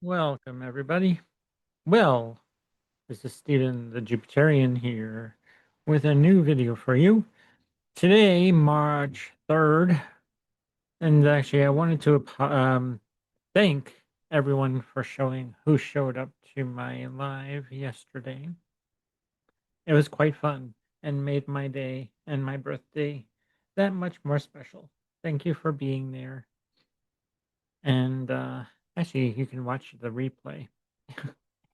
Welcome, everybody. Well, this is Stephen the Jupiterian here with a new video for you. Today, March 3rd, and actually, I wanted to thank everyone for who showed up to my live yesterday. It was quite fun and made my day and my birthday that much more special. Thank you for being there. And actually, you can watch the replay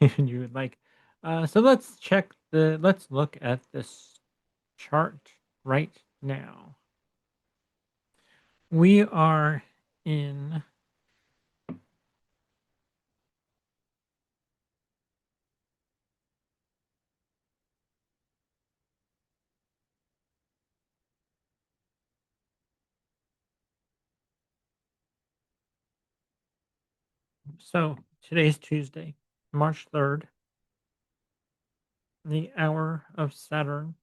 if you would like. So let's look at this chart right now. We are in so today's Tuesday, March 3rd, the hour of Saturn,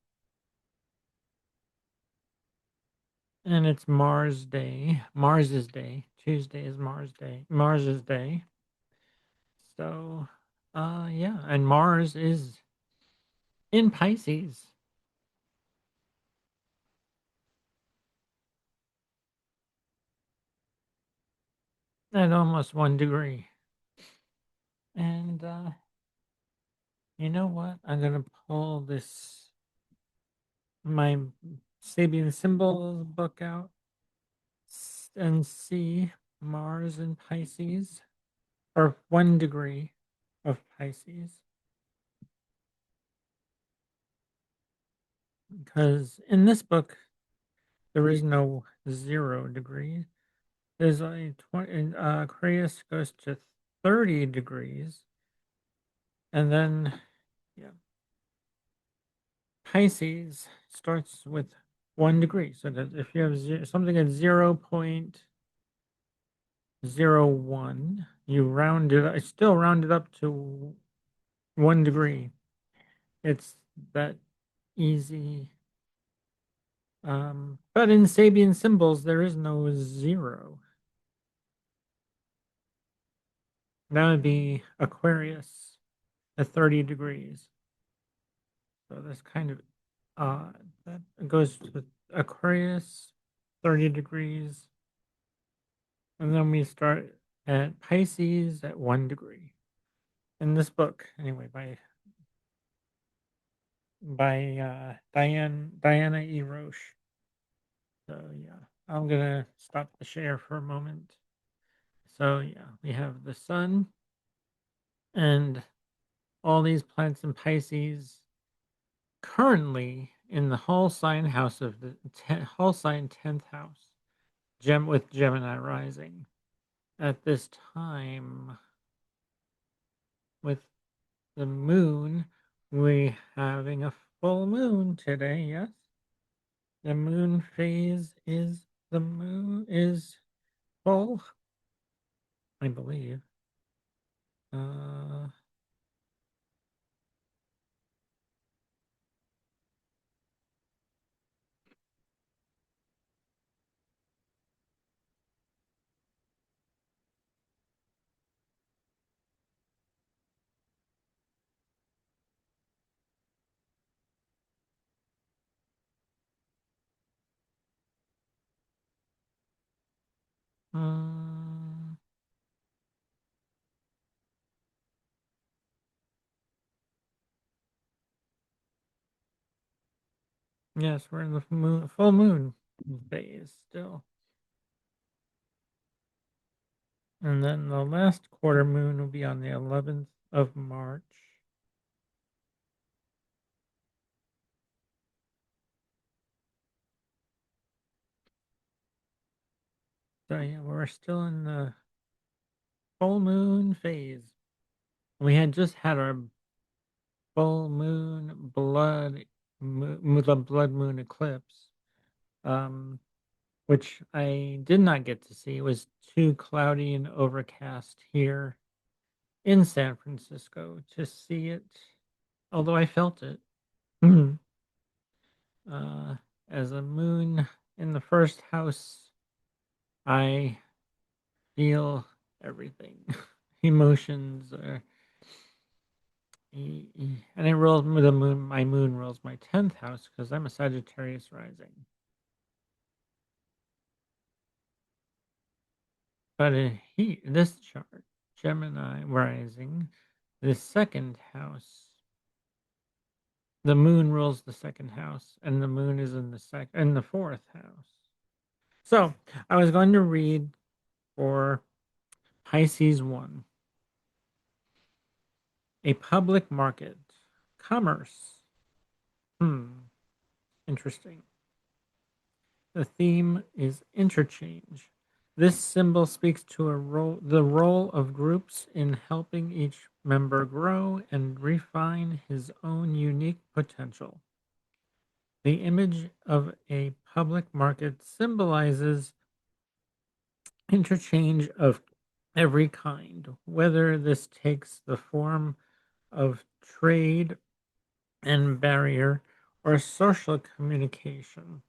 and it's Mars Day. Mars's Day. Tuesday is Mars Day. Mars's Day. So yeah, and Mars is in Pisces at almost 1 degree. And you know what? I'm gonna pull my Sabian symbols book out and see Mars in Pisces, or 1 degree of Pisces. Because in this book, there is no 0 degree. There's a 20, Aquarius goes to 30 degrees, and then, yeah, Pisces starts with 1 degree. So that if you have something at 0.01, you round it. I still round it up to 1 degree. It's that easy. But in Sabian symbols, there is no 0. That would be Aquarius at 30 degrees. So that's kind of odd. That goes to Aquarius, 30 degrees. And then we start at Pisces at 1 degree. In this book, anyway, by Diana E. Roche. So yeah, I'm gonna stop the share for a moment. So yeah, we have the sun and all these planets in Pisces currently in the whole sign house of the whole sign 10th house, with Gemini rising. At this time, with the moon, we having a full moon today. Yes, the moon phase is the moon is full, I believe. Uh, um, yes, we're in the full moon phase still. And then the last quarter moon will be on the 11th of March. So yeah, we're still in the full moon phase. We had just had our full moon the blood moon eclipse, um, which I did not get to see. It was too cloudy and overcast here in San Francisco to see it, although I felt it. uh, as a moon in the first house, I feel everything. emotions. And it rolls the moon. My moon rolls my 10th house because I'm a Sagittarius rising. But this chart, Gemini rising, the second house, the moon rules the second house, and the moon is in the fourth house. So I was going to read for Pisces 1, a public market, commerce. Interesting. The theme is interchange. This symbol speaks to the role of groups in helping each member grow and refine his own unique potential. The image of a public market symbolizes interchange of every kind, whether this takes the form of trade and barrier or social communication.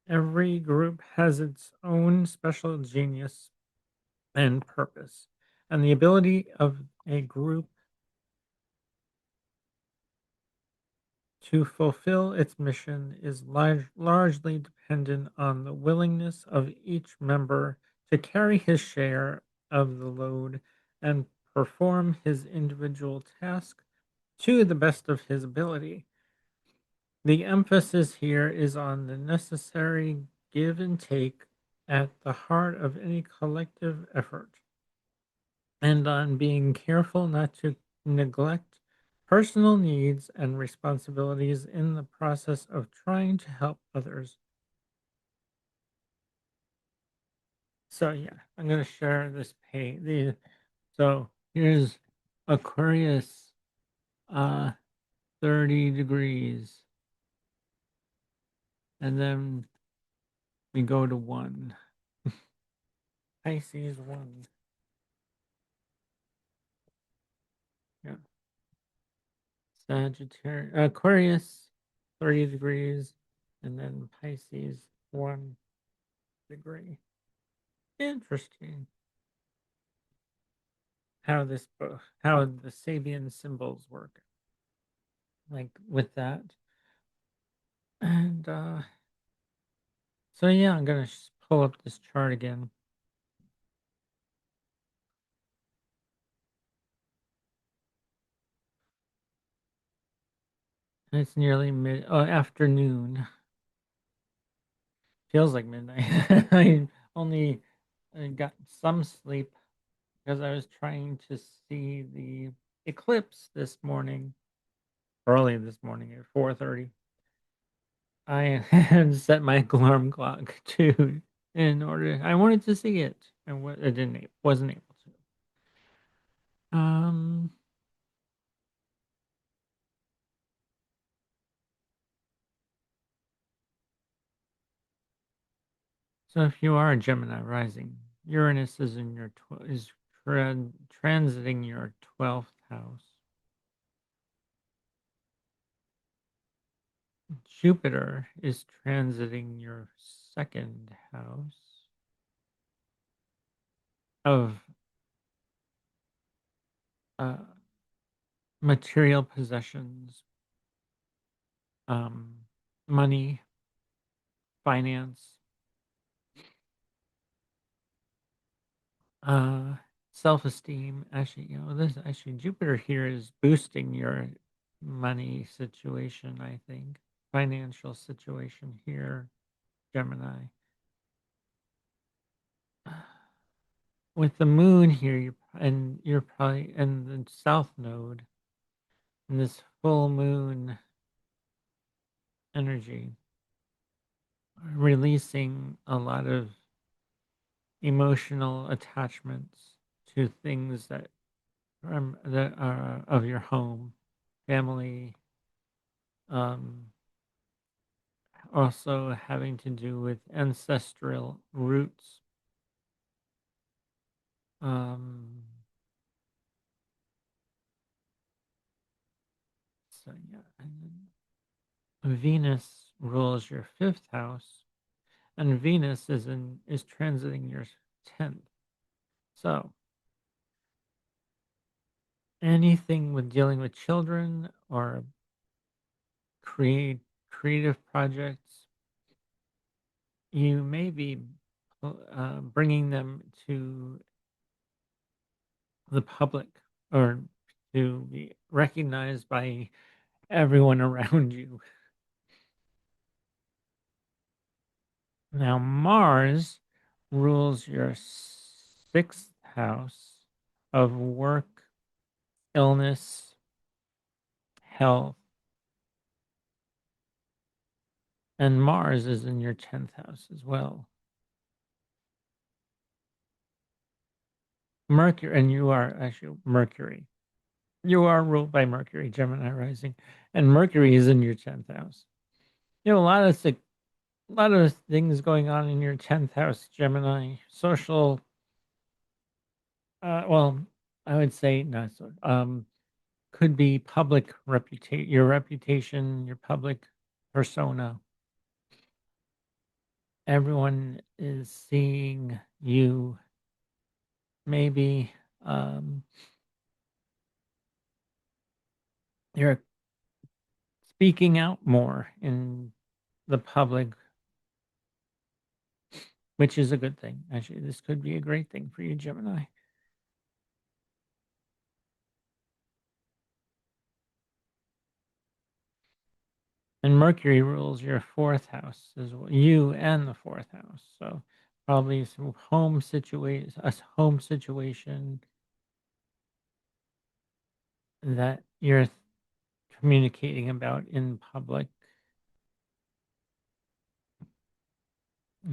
Every group has its own special genius and purpose, and the ability of a group to fulfill its mission is largely dependent on the willingness of each member to carry his share of the load and perform his individual task to the best of his ability. The emphasis here is on the necessary give and take at the heart of any collective effort, and on being careful not to neglect personal needs and responsibilities in the process of trying to help others. So yeah, I'm gonna share this page. So here's Aquarius, 30 degrees, and then we go to 1. Pisces 1. Yeah. Sagittarius, Aquarius, 30 degrees, and then Pisces, 1 degree. Interesting how the Sabian symbols work, like with that. And so yeah, I'm gonna pull up this chart again. And it's nearly afternoon. Feels like midnight. I only got some sleep because I was trying to see the eclipse this morning, early this morning at 4:30. I had set my alarm clock to in order. I wanted to see it, and I didn't wasn't able to. So if you are a Gemini rising, Uranus is in your transiting your 12th house. Jupiter is transiting your second house of uh, material possessions, um, money, finance, uh, self-esteem. Actually, this actually Jupiter here is boosting your money situation, I think. Financial situation here, Gemini. With the moon here, you're probably in the south node in this full moon energy, releasing a lot of emotional attachments to things that are of your home, family, um, also having to do with ancestral roots. Um, so yeah, and then Venus rules your fifth house, and Venus is transiting your 10th. So anything with dealing with children or create creative projects, you may be bringing them to the public or to be recognized by everyone around you. Now, Mars rules your sixth house of work, illness, health, and Mars is in your 10th house as well. Mercury, and you are actually Mercury. You are ruled by Mercury, Gemini rising, and Mercury is in your 10th house. You know, a lot of things going on in your 10th house, Gemini. Social, well, I would say not so. Could be public reputation, your public persona. Everyone is seeing you. Maybe um, you're speaking out more in the public, which is a good thing. Actually, this could be a great thing for you, Gemini. And Mercury rules your fourth house as well, you and the fourth house. So probably some home situation that you're communicating about in public.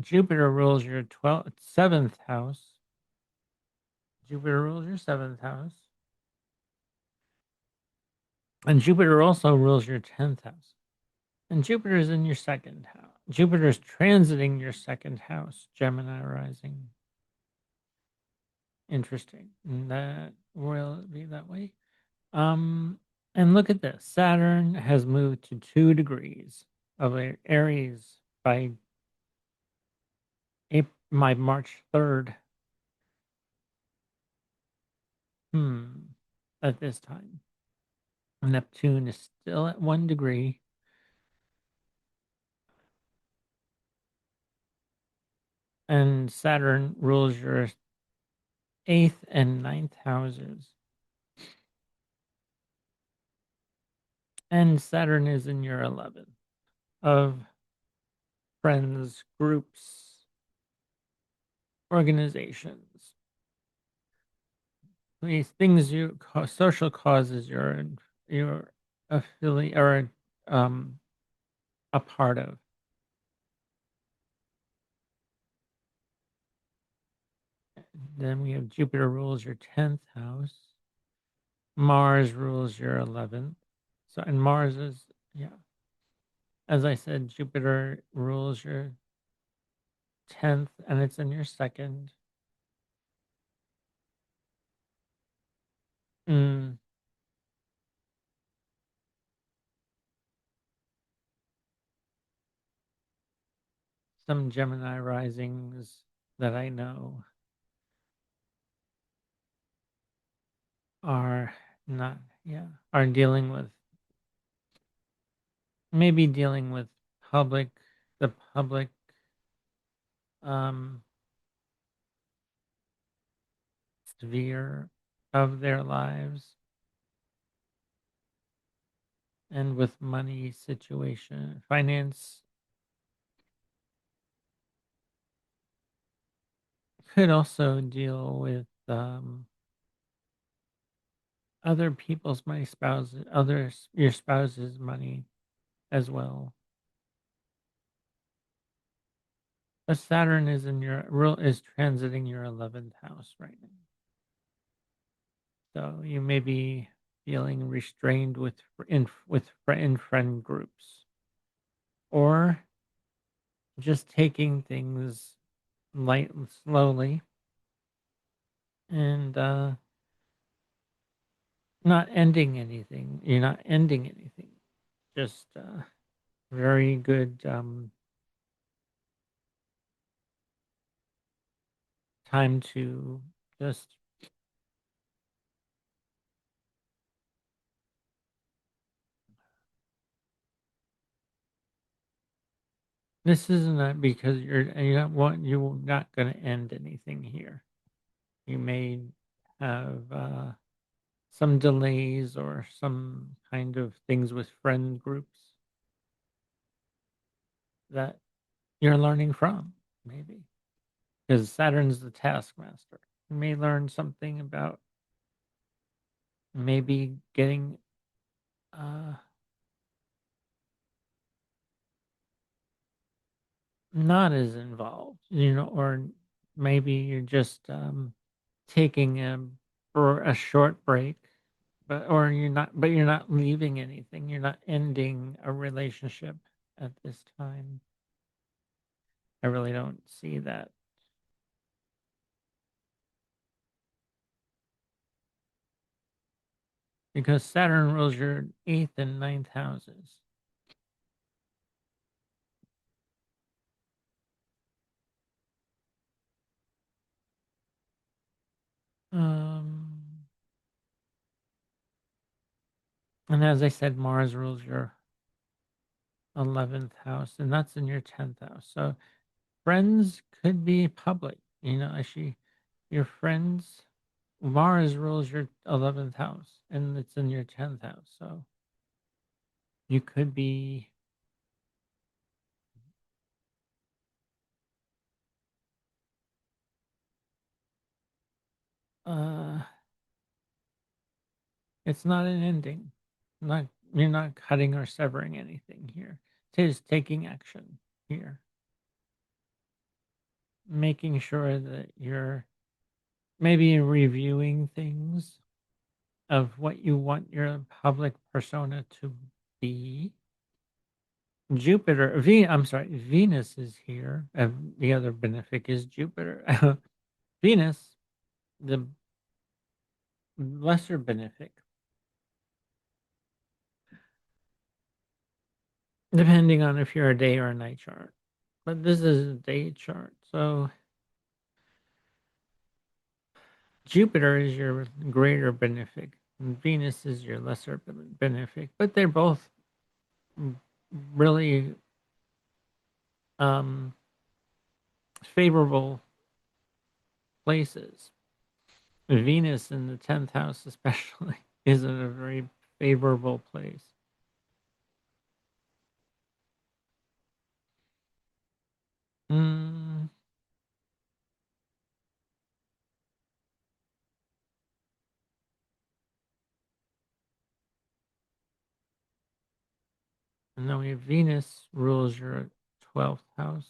Jupiter rules your 7th house. Jupiter rules your 7th house. And Jupiter also rules your 10th house. And Jupiter is in your second house. Jupiter is transiting your second house, Gemini rising. Interesting. And that will be that way. And look at this. Saturn has moved to 2 degrees of Aries by my March 3rd. At this time. Neptune is still at 1 degree. And Saturn rules your 8th and 9th houses. And Saturn is in your 11th of friends, groups, organizations. These things social causes you're affiliate or a part of. Then we have Jupiter rules your 10th house. Mars rules your 11th. So, and Mars is, yeah, as I said, Jupiter rules your 10th and it's in your second. Mm, some Gemini risings that I know are not, yeah, are dealing with, maybe dealing with public, the public um, sphere of their lives and with money situation, finance could also deal with other people's money, your spouse's money as well. But Saturn is in your is transiting your 11th house right now. So you may be feeling restrained in friend groups, or just taking things light and slowly, and not ending anything. You're not ending anything. Just very good time to just this isn't a, because you're not going to end anything here. You may have some delays or some kind of things with friend groups that you're learning from, maybe because Saturn's the taskmaster. You may learn something about maybe getting uh, not as involved, or maybe you're just taking for a short break, or you're not leaving anything. You're not ending a relationship at this time. I really don't see that because Saturn rules your eighth and ninth houses. Um, and as I said, Mars rules your 11th house, and that's in your 10th house. So friends could be public. Actually, your friends, Mars rules your 11th house, and it's in your 10th house. So you could be, uh, it's not an ending. Not You're not cutting or severing anything here. It is taking action here, making sure that you're maybe reviewing things of what you want your public persona to be. I'm sorry, Venus is here. The other benefic is Jupiter. Venus, the lesser benefic, depending on if you're a day or a night chart. But this is a day chart. So Jupiter is your greater benefic, and Venus is your lesser benefic. But they're both really um, favorable places. Venus in the 10th house, especially, is in a very favorable place. Mm, and then we have Venus rules your 12th house.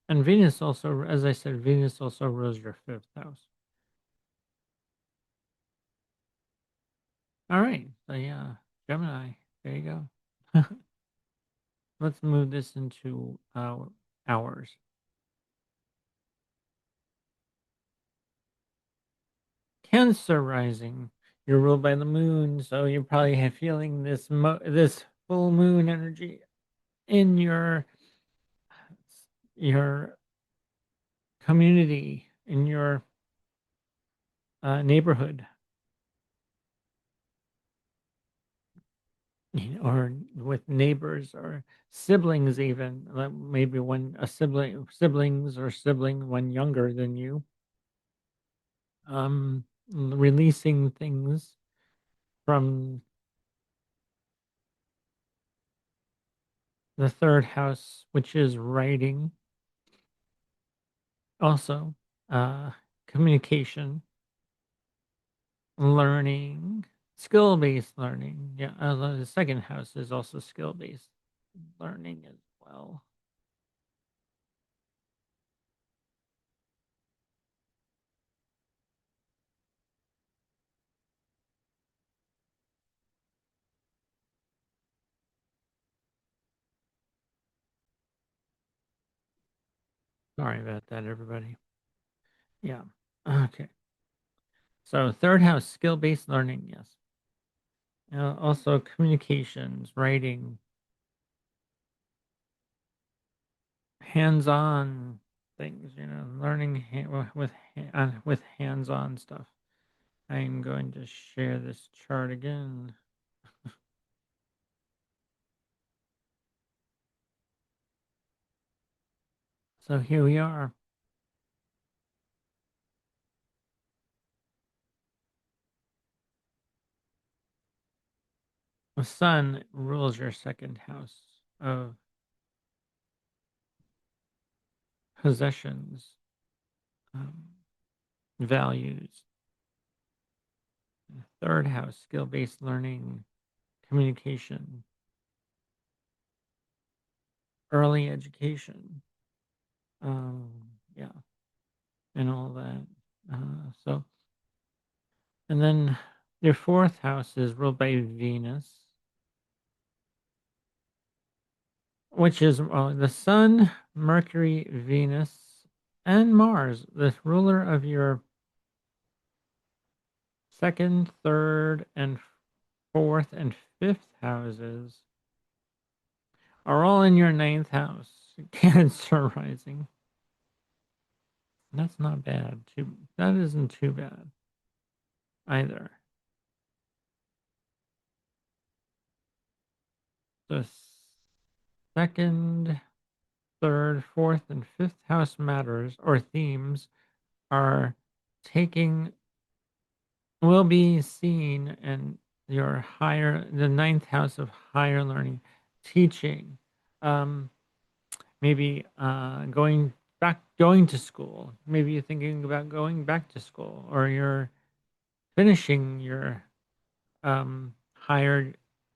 And Venus also, as I said, Venus also rules your 5th house. All right. So, yeah, Gemini, there you go. Let's move this into hours. Cancer rising. You're ruled by the moon, so you're probably feeling this full moon energy in your community, in your neighborhood, or with neighbors or siblings, even maybe when a siblings or sibling one younger than you, releasing things from the third house, which is writing, also uh, communication, learning, skill based learning. Yeah, the second house is also skill based learning as well. Sorry about that, everybody. Yeah. Okay. So third house, skill based learning. Yes. Also communications, writing, hands-on things, learning with hands-on stuff. I'm going to share this chart again. So here we are. The sun rules your second house of possessions, um, values. Third house, skill-based learning, communication, early education. Um, yeah, and all that. So, and then your fourth house is ruled by Venus, which is the Sun, Mercury, Venus, and Mars, the ruler of your second, third, and fourth and fifth houses, are all in your ninth house. Cancer rising. That's not bad. That isn't too bad either. The second, third, fourth, and fifth house matters or themes are taking will be seen in the ninth house of higher learning, teaching, um, maybe going to school. Maybe you're thinking about going back to school, or you're finishing your higher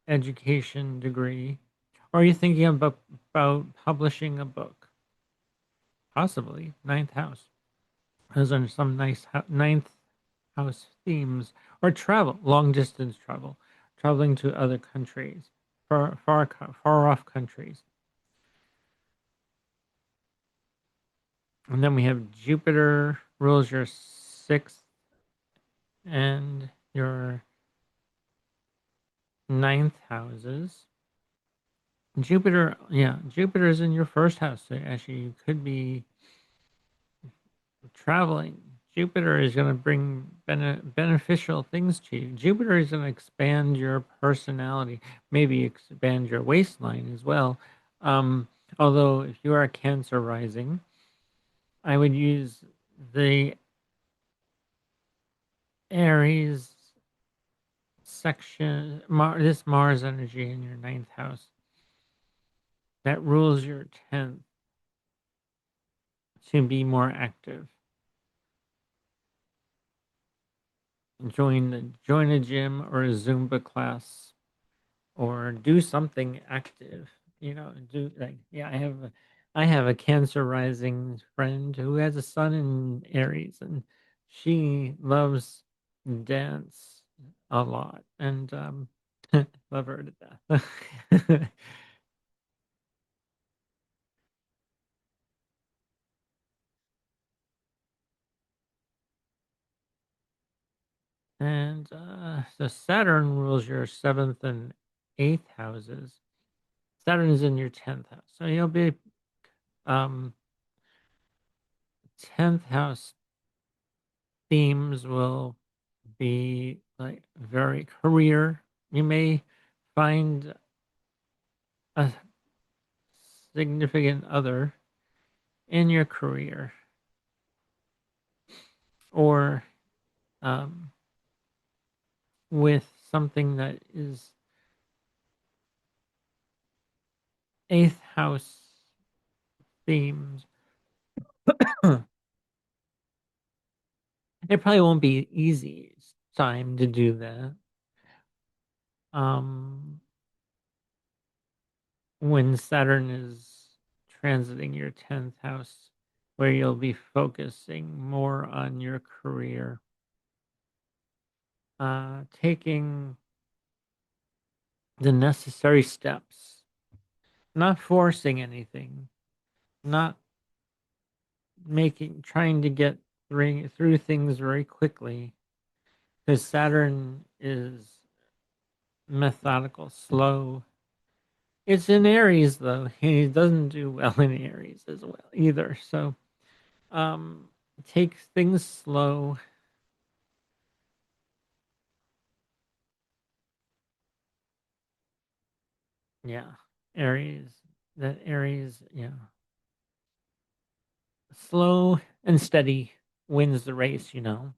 education degree, or you're thinking about publishing a book, possibly ninth house. Those are some nice ninth house themes, or travel, long distance travel, traveling to other countries, far off countries. And then we have Jupiter rules your sixth and your ninth houses. Jupiter is in your first house. So actually, you could be traveling. Jupiter is going to bring beneficial things to you. Jupiter is going to expand your personality, maybe expand your waistline as well. Um, Although, if you are a Cancer rising, I would use the Aries this Mars energy in your ninth house that rules your 10th to be more active. Join a gym or a Zumba class, or do something active. Do like I have a Cancer rising friend who has a sun in Aries, and she loves dance a lot, and love her to death. And so Saturn rules your seventh and eighth houses. Saturn is in your 10th house. So you'll be um 10th house themes will be like very career. You may find a significant other in your career, or um, with something that is eighth house themes. It probably won't be easy time to do that. Um, when Saturn is transiting your 10th house, where you'll be focusing more on your career, taking the necessary steps, not forcing anything, not trying to get through things very quickly, because Saturn is methodical, slow, It's in Aries though. He doesn't do well in Aries as well either. So um take things slow. Yeah. Aries. That Aries, yeah. Slow and steady wins the race, you know.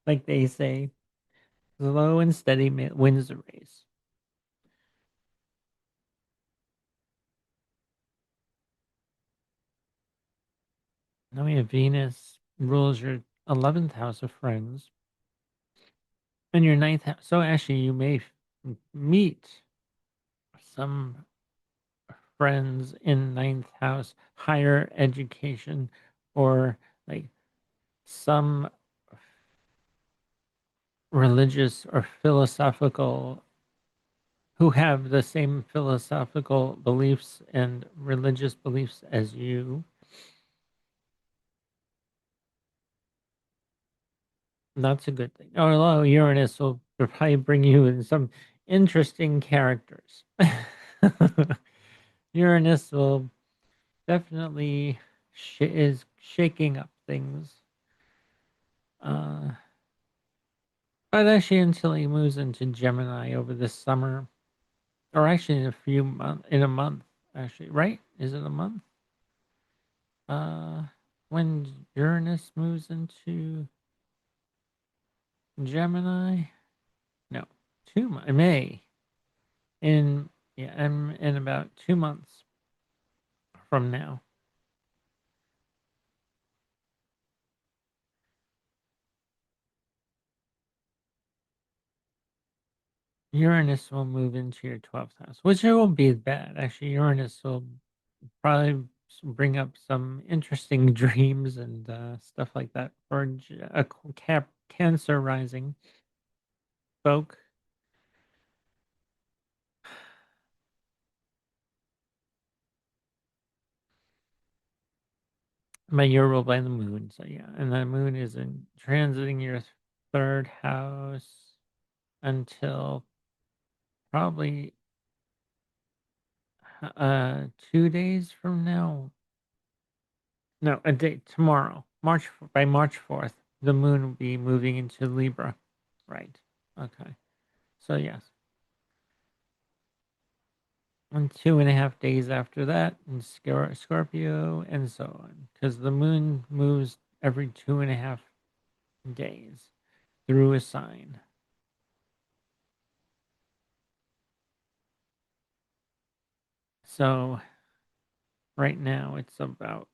Like they say, slow and steady wins the race. Now we have Venus rules your 11th house of friends and your ninth house. So actually, you may meet some friends in ninth house, higher education, or like some religious or philosophical who have the same philosophical beliefs and religious beliefs as you. That's a good thing. Although Uranus will probably bring you in some interesting characters. Uranus will definitely is shaking up things. Uh, but actually, until he moves into Gemini over this summer, or actually in a month, actually, right? Is it a month? Uh, when Uranus moves into Gemini? No, May in yeah, in about 2 months from now. Uranus will move into your 12th house, which it won't be bad. Actually, Uranus will probably bring up some interesting dreams and stuff like that for a Cancer rising folk. But you're ruled by the moon, so yeah, and the moon is in transiting your third house until probably 2 days from now. No, a day tomorrow. By March 4th, the moon will be moving into Libra. Right. Okay. So yes. And 2.5 days after that in Scorpio and so on. Because the moon moves every 2.5 days through a sign. So right now it's about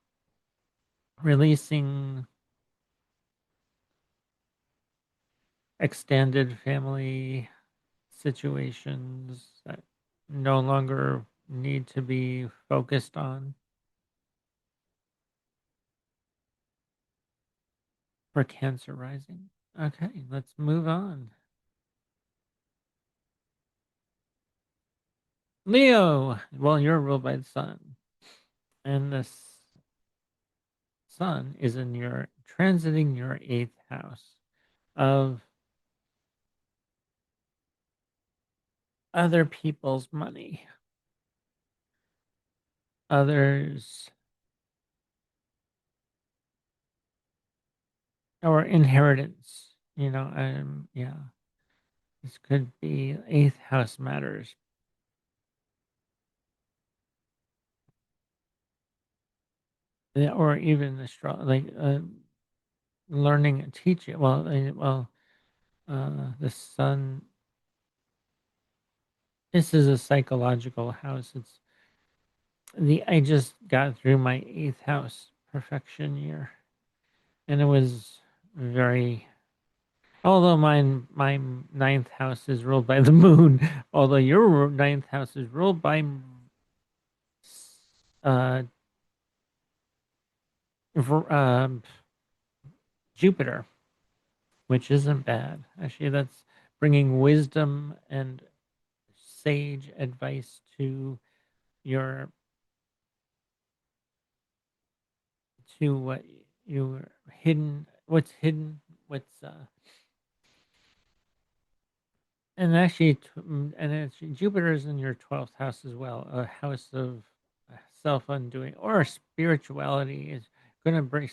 releasing extended family situations that no longer need to be focused on for Cancer rising. Okay, let's move on. Leo, well, you're ruled by the sun, and the sun is in your transiting your eighth house of other people's money, others, or inheritance. Yeah, this could be eighth house matters. Yeah, or even like learning and teaching. The sun. This is a psychological house. It's the I just got through my eighth house perfection year, and it was very. Although my ninth house is ruled by the moon, although your ninth house is ruled by uh, Jupiter, which isn't bad. Actually, that's bringing wisdom and sage advice to your what you hidden, what's And actually, and actually, Jupiter is in your 12th house as well, a house of self undoing or spirituality is going to bring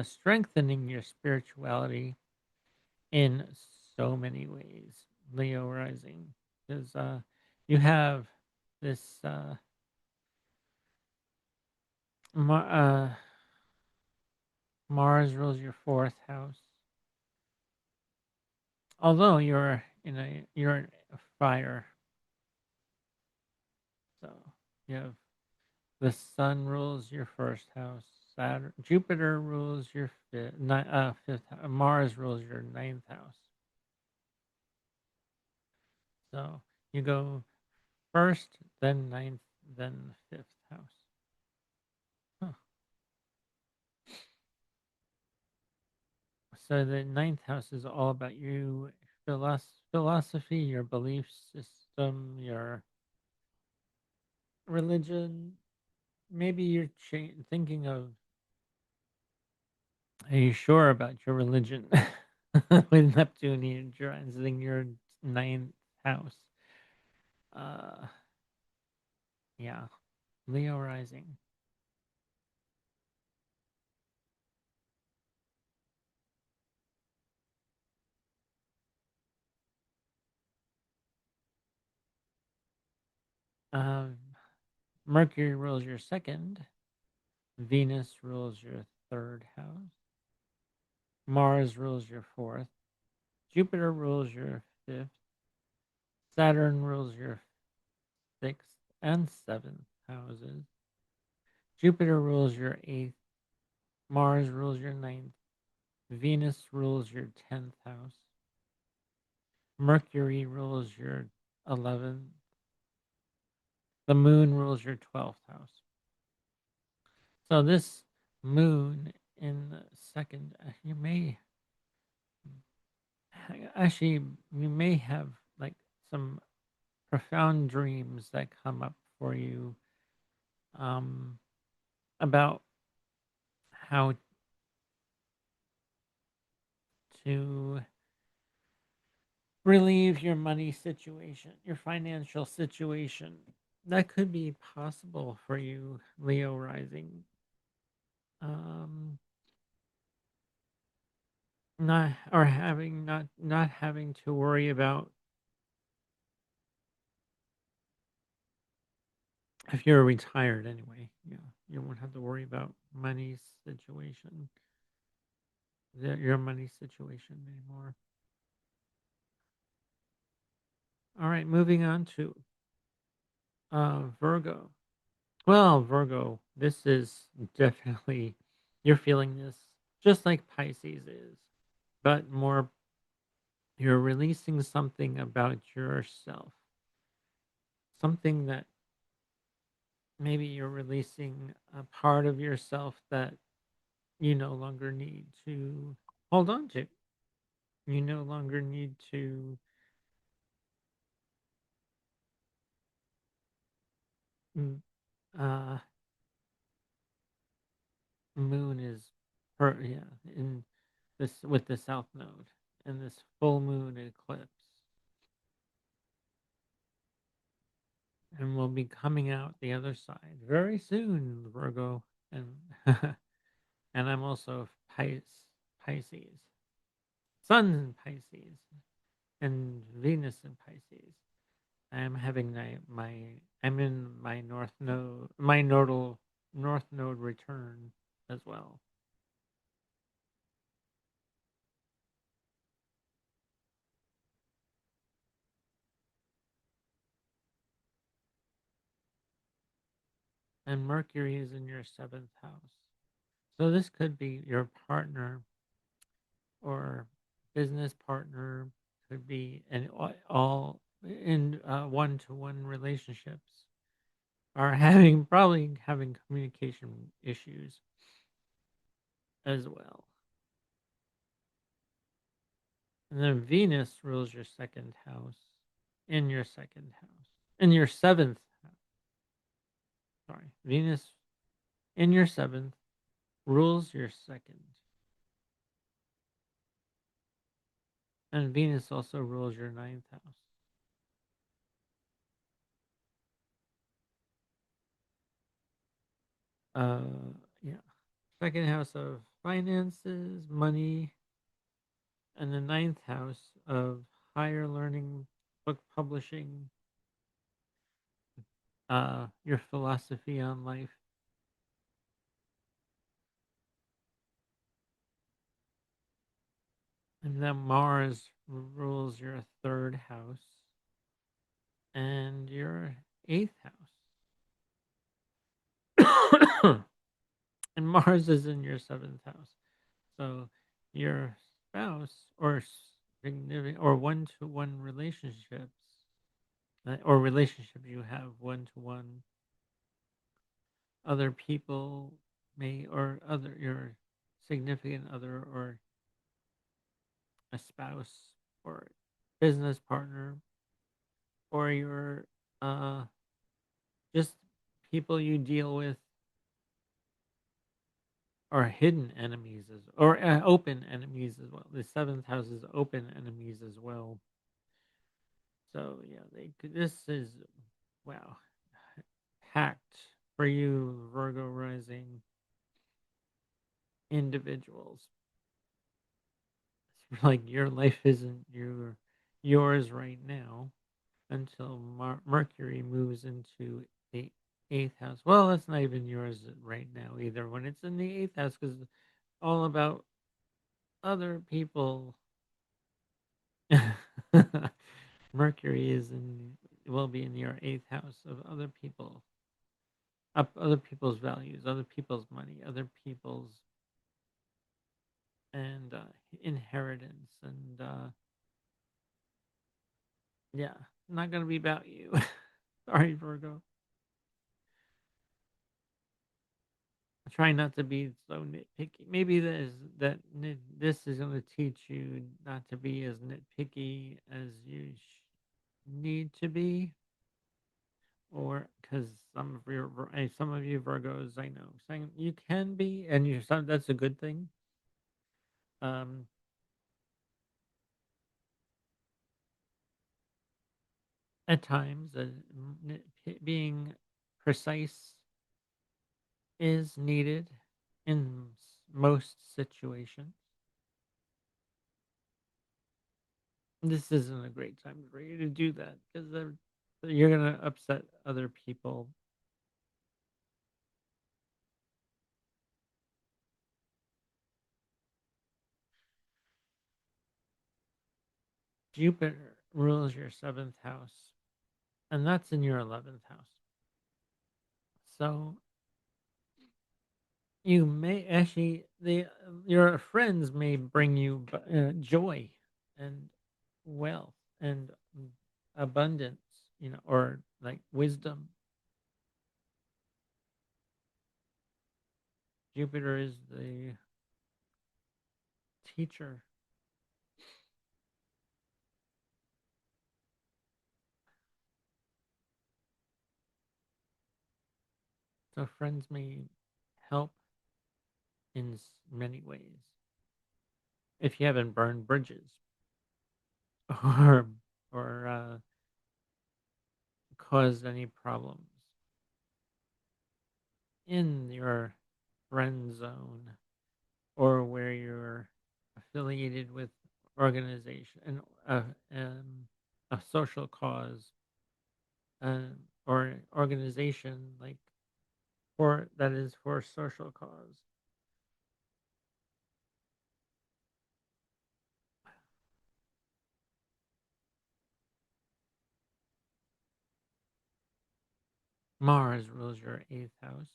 strengthening your spirituality in so many ways. Leo rising, because you have this Ma- Mars rules your fourth house. Although you're in a fire, so you have the sun rules your first house. Saturn, Jupiter rules your fifth. Mars rules your ninth house. So you go first, then ninth, then fifth house. Huh. So the ninth house is all about you, philosophy, your belief system, your religion. Maybe you're thinking of. Are you sure about your religion? With Neptune transiting your ninth house. Uh, yeah, Leo rising. Um, Mercury rules your second. Venus rules your third house. Mars rules your fourth. Jupiter rules your fifth. Saturn rules your sixth and seventh houses. Jupiter rules your eighth. Mars rules your ninth. Venus rules your 10th house. Mercury rules your 11th. The moon rules your 12th house. So this moon in the second, you may actually you may have like some profound dreams that come up for you um, about how to relieve your money situation, your financial situation. That could be possible for you, Leo rising. Um, not or having not having to worry about if you're retired anyway. Yeah, you won't have to worry about money situation, your money situation anymore. All right, moving on to Virgo. Well, Virgo, this is definitely you're feeling this just like Pisces is, but more you're releasing something about yourself, something that maybe you're releasing a part of yourself that you no longer need to hold on to. You no longer need to. mm, Uh, moon is, yeah, in this with the south node and this full moon eclipse, and we'll be coming out the other side very soon, Virgo, and and I'm also Pisces, Sun in Pisces, and Venus in Pisces. I'm having I'm in my north node, my nodal north node return as well. And Mercury is in your seventh house. So this could be your partner or business partner, could be and all in one-to-one relationships are having probably having communication issues as well. And then Venus rules your second house, in your second house, in your seventh house. Sorry, Venus in your seventh rules your second. And Venus also rules your ninth house. Yeah. Second house of finances, money, and the ninth house of higher learning, book publishing, your philosophy on life. And then Mars rules your third house and your eighth house. And Mars is in your seventh house. So your spouse or significant or one-to-one relationships or relationships you have one-to-one, other people may or other your significant other or a spouse or business partner or your uh just people you deal with are hidden enemies as or open enemies as well. The seventh house is open enemies as well. So yeah, this is wow, packed for you Virgo rising individuals. It's like your life isn't yours right now until Mercury moves into the eighth house. Well, it's not even yours right now either when it's in the eighth house because all about other people. Mercury is in will be in your eighth house of other people, up other people's values, other people's money, other people's and inheritance and yeah, not gonna be about you. Sorry, Virgo. Try not to be so nitpicky. Maybe this is going to teach you not to be as nitpicky as you need to be, or because some of you Virgos I know saying you can be, and you some that's a good thing. Um, at times, being precise is needed in most situations. This isn't a great time for you to do that because you're gonna upset other people. Jupiter rules your seventh house, and that's in your 11th house. So you may actually your friends may bring you joy and wealth and abundance, or like wisdom. Jupiter is the teacher. So friends may help in many ways if you haven't burned bridges or caused any problems in your friend zone or where you're affiliated with organization and a social cause uh, or organization like for that is for social cause. Mars rules your eighth house,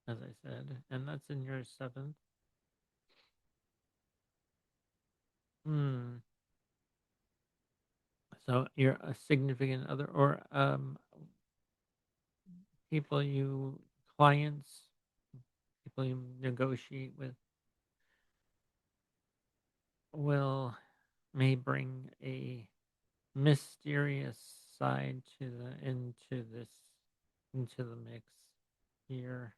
as I said, and that's in your seventh. Hmm. So you're a significant other or people you clients, people you negotiate with will may bring a mysterious side to the into the mix here.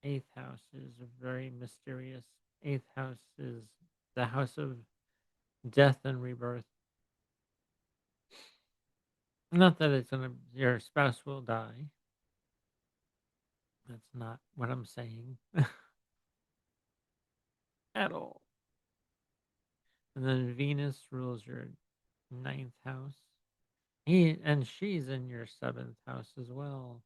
Eighth house is very mysterious. eighth house is the house of death and rebirth. Not that it's gonna your spouse will die. That's not what I'm saying at all. And then Venus rules your ninth house. She's in your seventh house as well.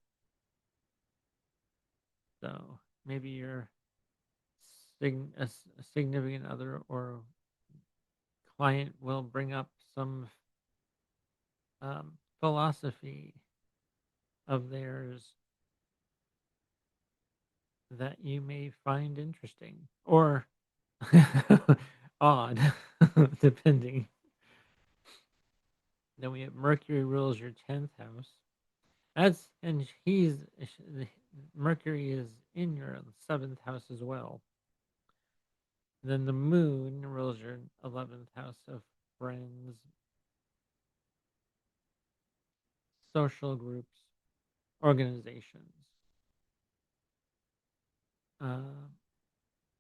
So maybe your a significant other or client will bring up some philosophy of theirs that you may find interesting or odd, depending. Then we have Mercury rules your 10th house. That's and Mercury is in your 7th house as well. Then the moon rules your 11th house of friends, social groups, organizations. Uh,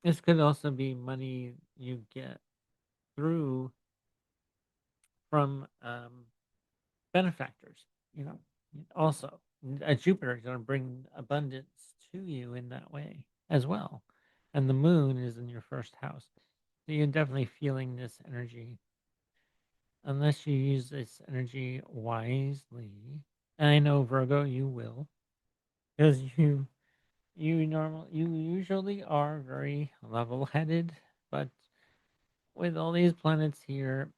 this could also be money you get through from benefactors. You know, also Jupiter is going to bring abundance to you in that way as well, and the moon is in your first house, so you're definitely feeling this energy unless you use this energy wisely. And I know Virgo, you will, because you usually are very level headed, but with all these planets here,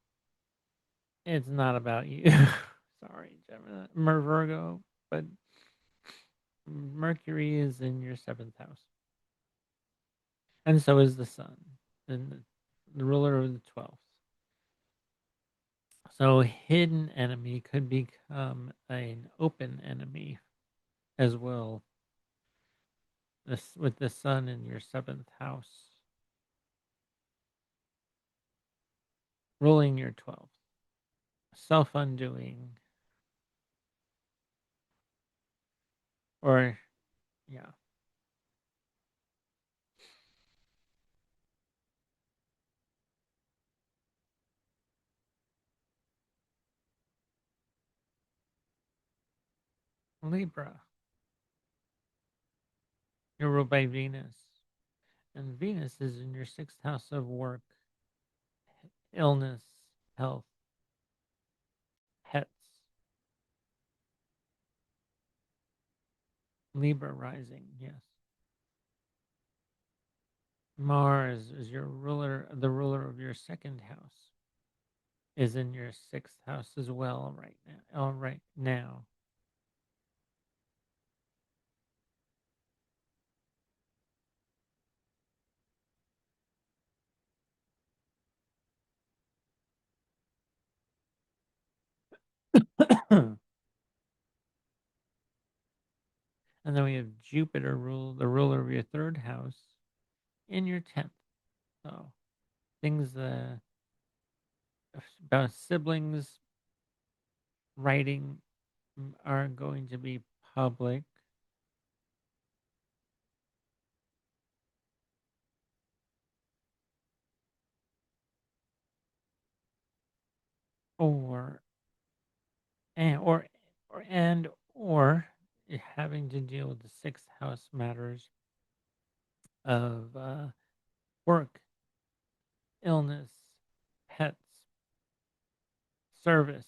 it's not about you. Sorry, Gemini, Virgo, but Mercury is in your seventh house, and so is the Sun, and the ruler of the 12th. So, hidden enemy could become an open enemy as well. This with the Sun in your seventh house, ruling your 12th, self undoing, or yeah, Libra, you're ruled by Venus, and Venus is in your sixth house of work, illness, health, pets. Libra rising, yes. Mars is your ruler, the ruler of your second house, is in your sixth house as well right now. All right now, and then we have Jupiter rule, the ruler of your third house, in your 10th. So things about siblings writing are going to be public, or and or having to deal with the sixth house matters of work, illness, pets, service.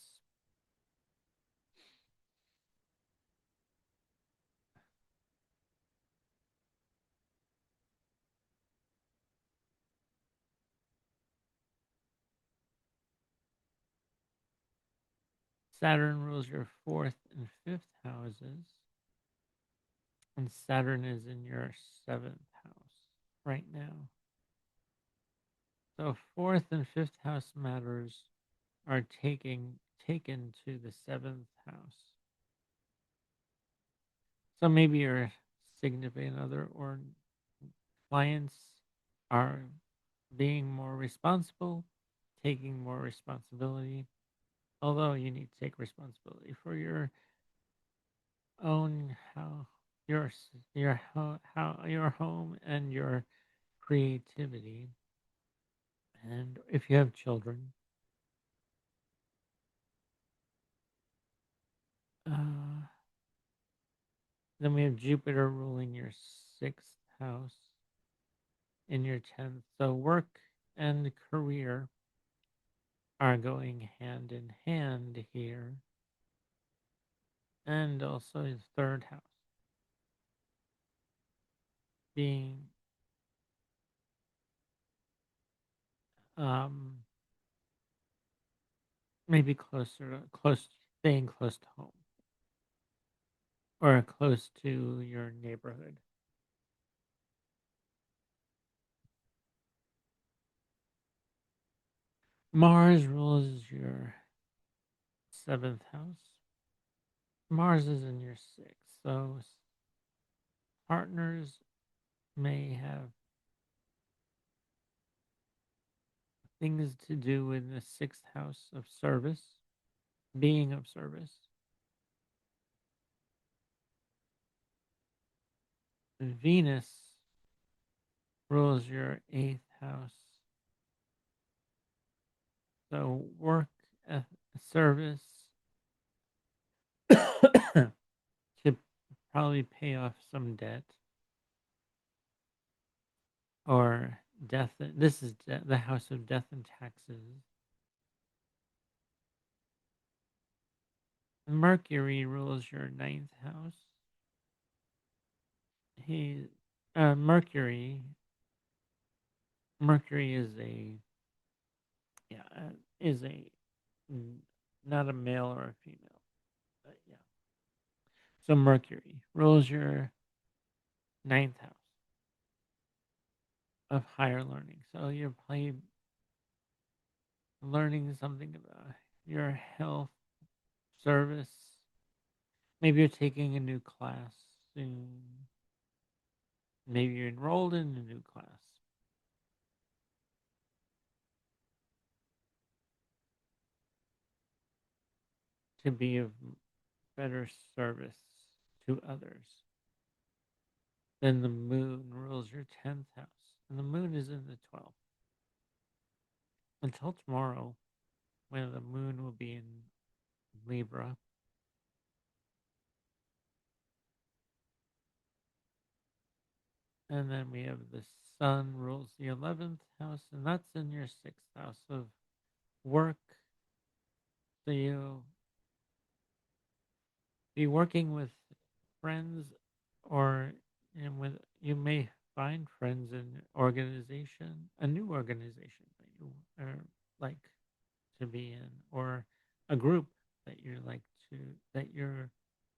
Saturn rules your fourth and fifth houses, and Saturn is in your seventh house right now. So fourth and fifth house matters are taken to the seventh house. So maybe your significant other or clients are being more responsible, taking more responsibility. Although you need to take responsibility for your own how your home and your creativity. And if you have children, uh, then we have Jupiter ruling your sixth house in your 10th. So work and career are going hand in hand here. And also his third house being um, maybe staying close to home or close to your neighborhood. Mars rules your seventh house. Mars is in your sixth, so partners may have things to do in the sixth house of service, being of service. Venus rules your eighth house, so work, service to probably pay off some debt or death. This is the house of death and taxes. Mercury rules your ninth house. He, Mercury. Mercury is a yeah is a n- not a male or a female, but yeah. So Mercury rules your ninth house of higher learning. So you're probably learning something about your health, service. Maybe you're taking a new class soon. Maybe you're enrolled in a new class to be of better service to others. Then the moon rules your 10th house, and the moon is in the 12th. Until tomorrow, when the moon will be in Libra. And then we have the sun rules the 11th house, and that's in your 6th house of work. So you be working with friends or and with you may find friends in organization, a new organization that you are like to be in, or a group that you like to that you're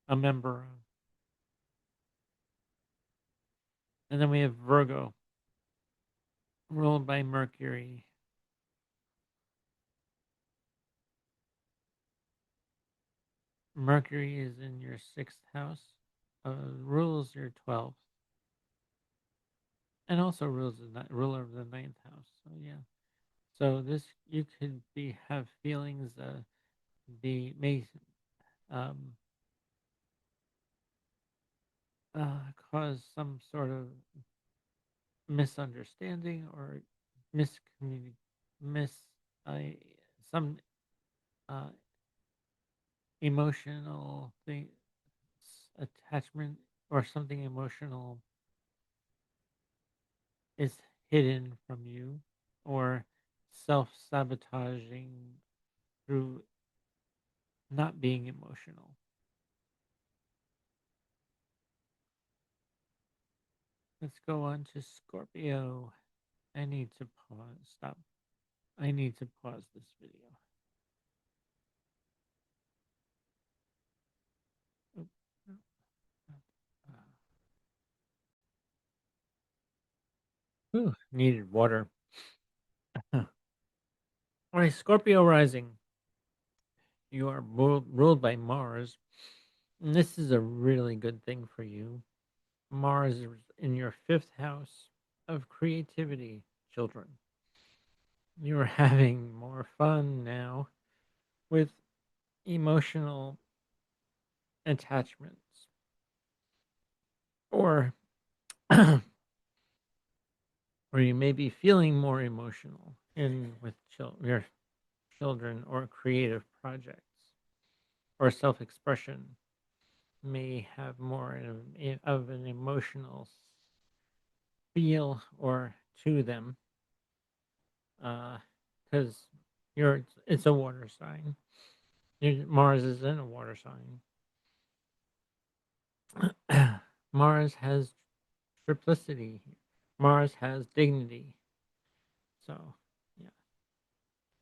a member of. And then we have Virgo, ruled by Mercury. Mercury is in your sixth house, rules your 12th, and also rules the ruler of the ninth house. So yeah, so this you could be have feelings be may um, cause some sort of misunderstanding or miscommunication, mis uh, some uh, emotional thing attachment or something emotional is hidden from you or self-sabotaging through not being emotional. Let's go on to Scorpio. I need to pause. Stop. I need to pause this video. Oop, oop, oop, needed water. All right, Scorpio rising. You are ruled by Mars. And this is a really good thing for you. Mars is in your fifth house of creativity, children. You're having more fun now with emotional attachments. Or or you may be feeling more emotional in with your children, or creative projects, or self-expression may have more of an emotional feel or to them, because you're it's a water sign. Mars is in a water sign. Mars has triplicity. Mars has dignity. So, yeah,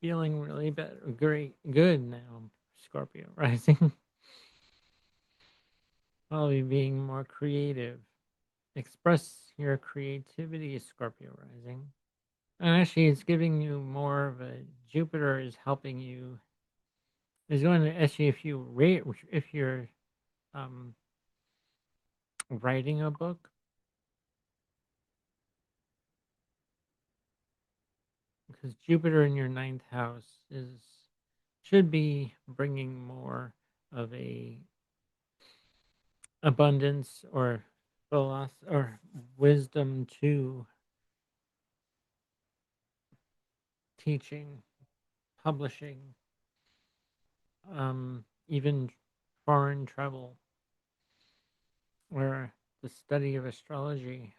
feeling really better, great, good now, Scorpio rising. Probably being more creative. Express your creativity, Scorpio rising. And actually, it's giving you more of a Jupiter is helping you. Is going to actually, if you rate, if you're um, writing a book, because Jupiter in your ninth house is should be bringing more of a abundance or philosophy or wisdom to teaching, publishing, even foreign travel, or the study of astrology.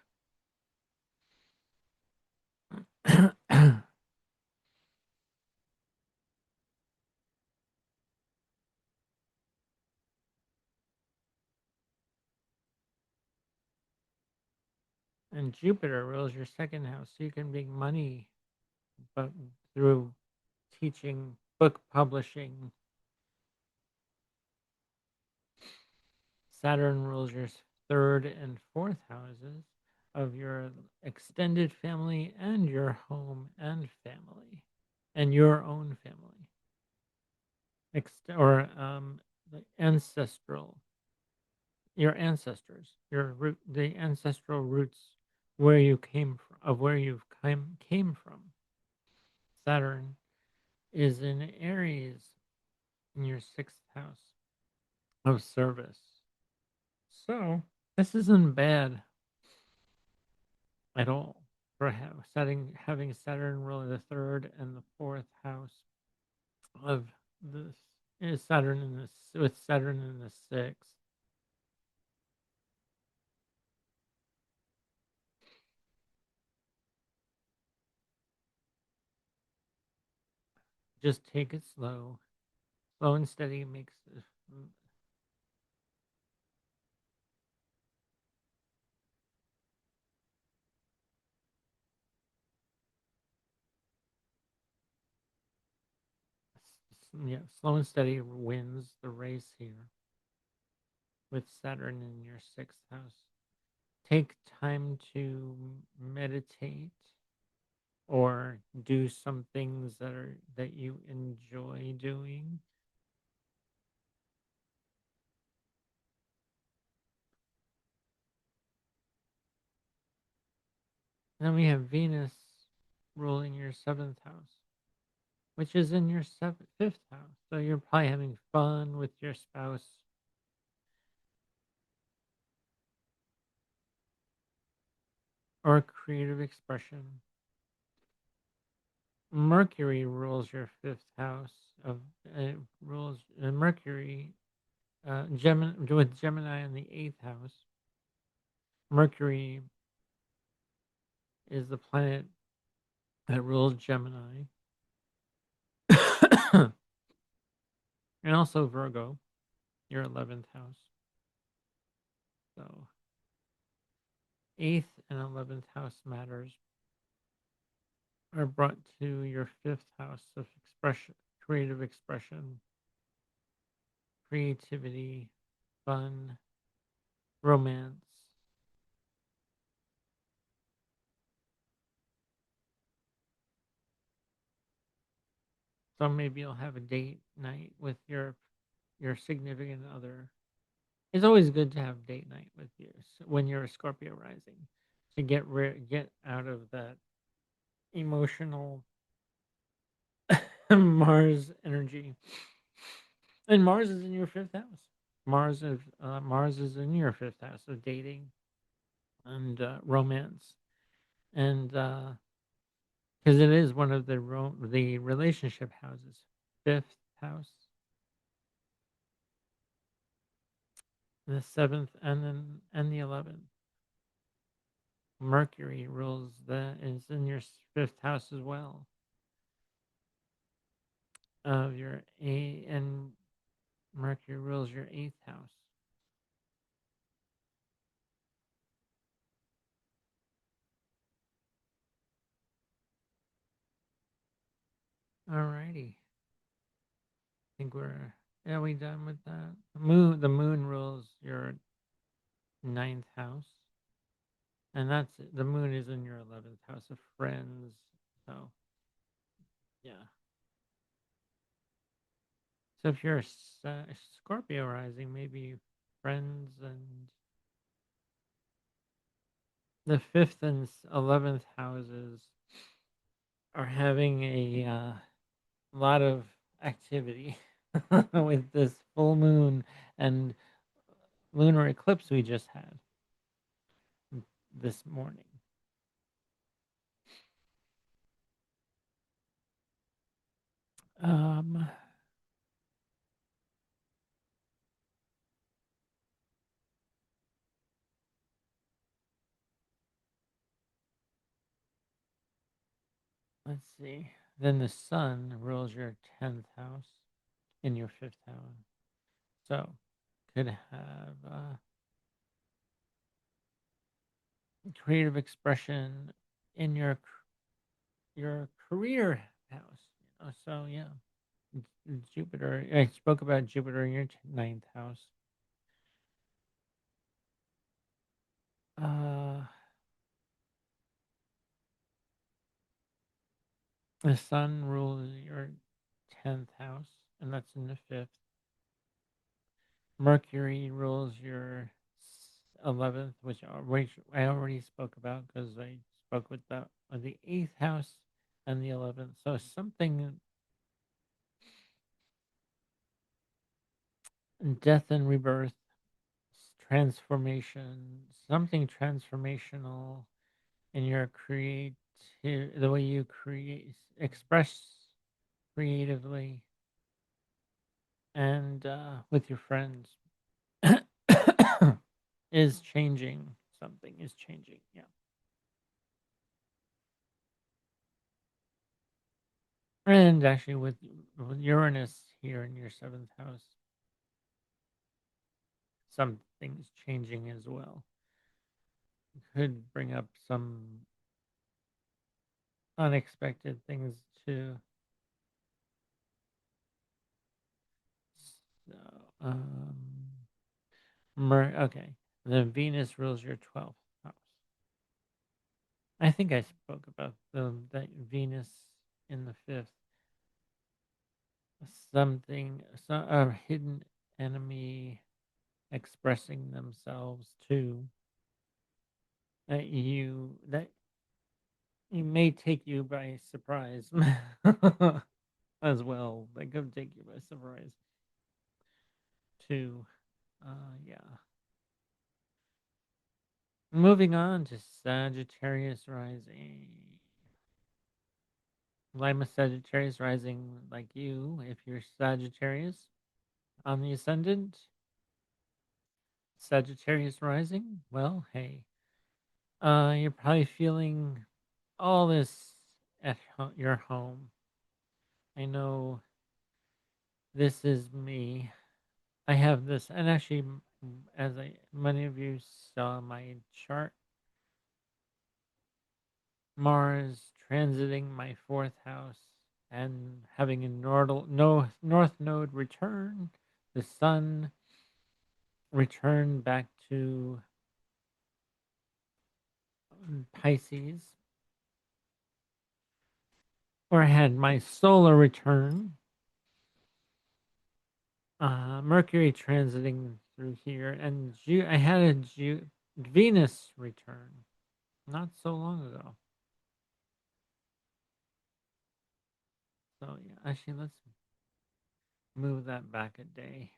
And Jupiter rules your second house, so you can make money, but through teaching, book publishing. Saturn rules your third and fourth houses of your extended family and your home and family and your own family. Or the ancestral, your ancestors, your root, the ancestral roots where you came from, of where you've came from. Saturn is in Aries in your sixth house of service. So this isn't bad at all for having Saturn rule the third and the fourth house of this is Saturn in this with Saturn in the sixth. Just take it slow. Slow and steady makes yeah, slow and steady wins the race here with Saturn in your sixth house. Take time to meditate or do some things that you enjoy doing. Then we have Venus ruling your seventh house, which is in your fifth house. So you're probably having fun with your spouse, or creative expression. Mercury rules your fifth house of rules Mercury, Gemini, with Gemini in the eighth house. Mercury is the planet that rules Gemini, and also Virgo, your 11th house. So, eighth and 11th house matters are brought to your fifth house of expression, creative expression, creativity, fun, romance. So maybe you'll have a date night with your significant other. It's always good to have date night with you when you're a Scorpio rising, to get out of that emotional Mars energy. And Mars is in your fifth house. Mars is in your fifth house of dating and romance. and because it is one of the relationship houses, fifth house, the seventh, and the 11th. Mercury rules the is in your fifth house as well of your a and Mercury rules your eighth house. Alrighty, think we're yeah we done with that. The moon rules your ninth house, and the moon is in your 11th house of friends. So yeah. So if you're a Scorpio rising, maybe friends and the fifth and 11th houses are having a lot of activity with this full moon and lunar eclipse we just had this morning. Um, let's see. Then the sun rules your 10th house in your fifth house. So could have creative expression in your career house. So yeah, Jupiter. I spoke about Jupiter in your ninth house. Uh, the Sun rules your 10th house, and that's in the fifth. Mercury rules your 11th, which I already spoke about because I spoke with the eighth house and the 11th. So something death and rebirth, transformation, something transformational in your the way you express creatively, and with your friends is changing. Something is changing. Yeah. And actually, with Uranus here in your seventh house, something's changing as well. Could bring up some unexpected things too. So, okay. The Venus rules your 12th house. I think I spoke about that Venus in the fifth. A hidden enemy expressing themselves too. That you may take you by surprise as well. They could take you by surprise too. Yeah. Moving on to Sagittarius rising. Lima Sagittarius rising like you, if you're Sagittarius on the ascendant. Sagittarius rising, well, hey, you're probably feeling all this at your home. I know this is me. I have this, and actually, as many of you saw my chart, Mars transiting my fourth house and having a north node return, the Sun return back to Pisces, or I had my solar return, Mercury transiting through here, and I had Venus return not so long ago. So yeah, actually, let's move that back a day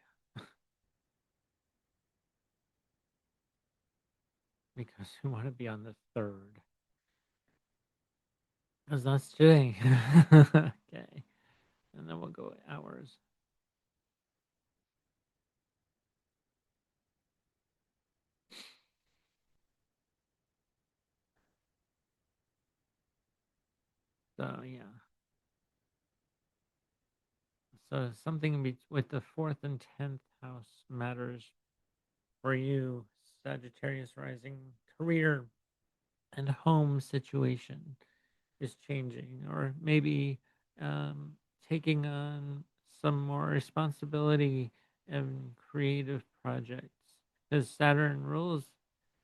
because we want to be on the third. 'cause that's today. Okay, and then we'll go hours. So yeah, so something with the fourth and 10th house matters for you, Sagittarius rising. Career and home situation is changing, or maybe um, taking on some more responsibility and creative projects. Because Saturn rules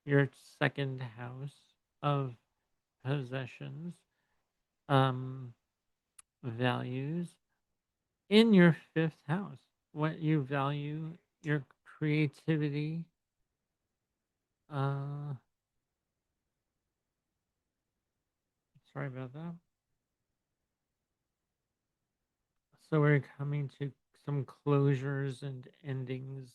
your second house of possessions, um, values in your fifth house. What you value, your creativity. Uh, Sorry about that. So we're coming to some closures and endings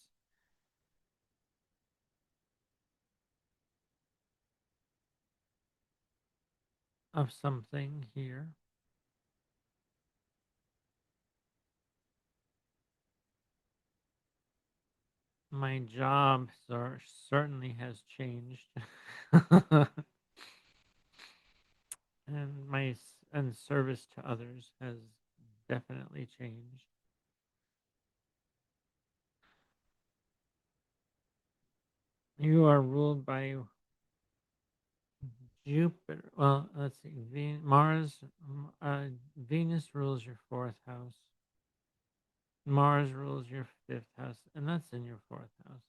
of something here. My job certainly has changed, and and service to others has definitely changed. You are ruled by Jupiter. Well, let's see. Venus rules your fourth house. Mars rules your fifth house, and that's in your fourth house.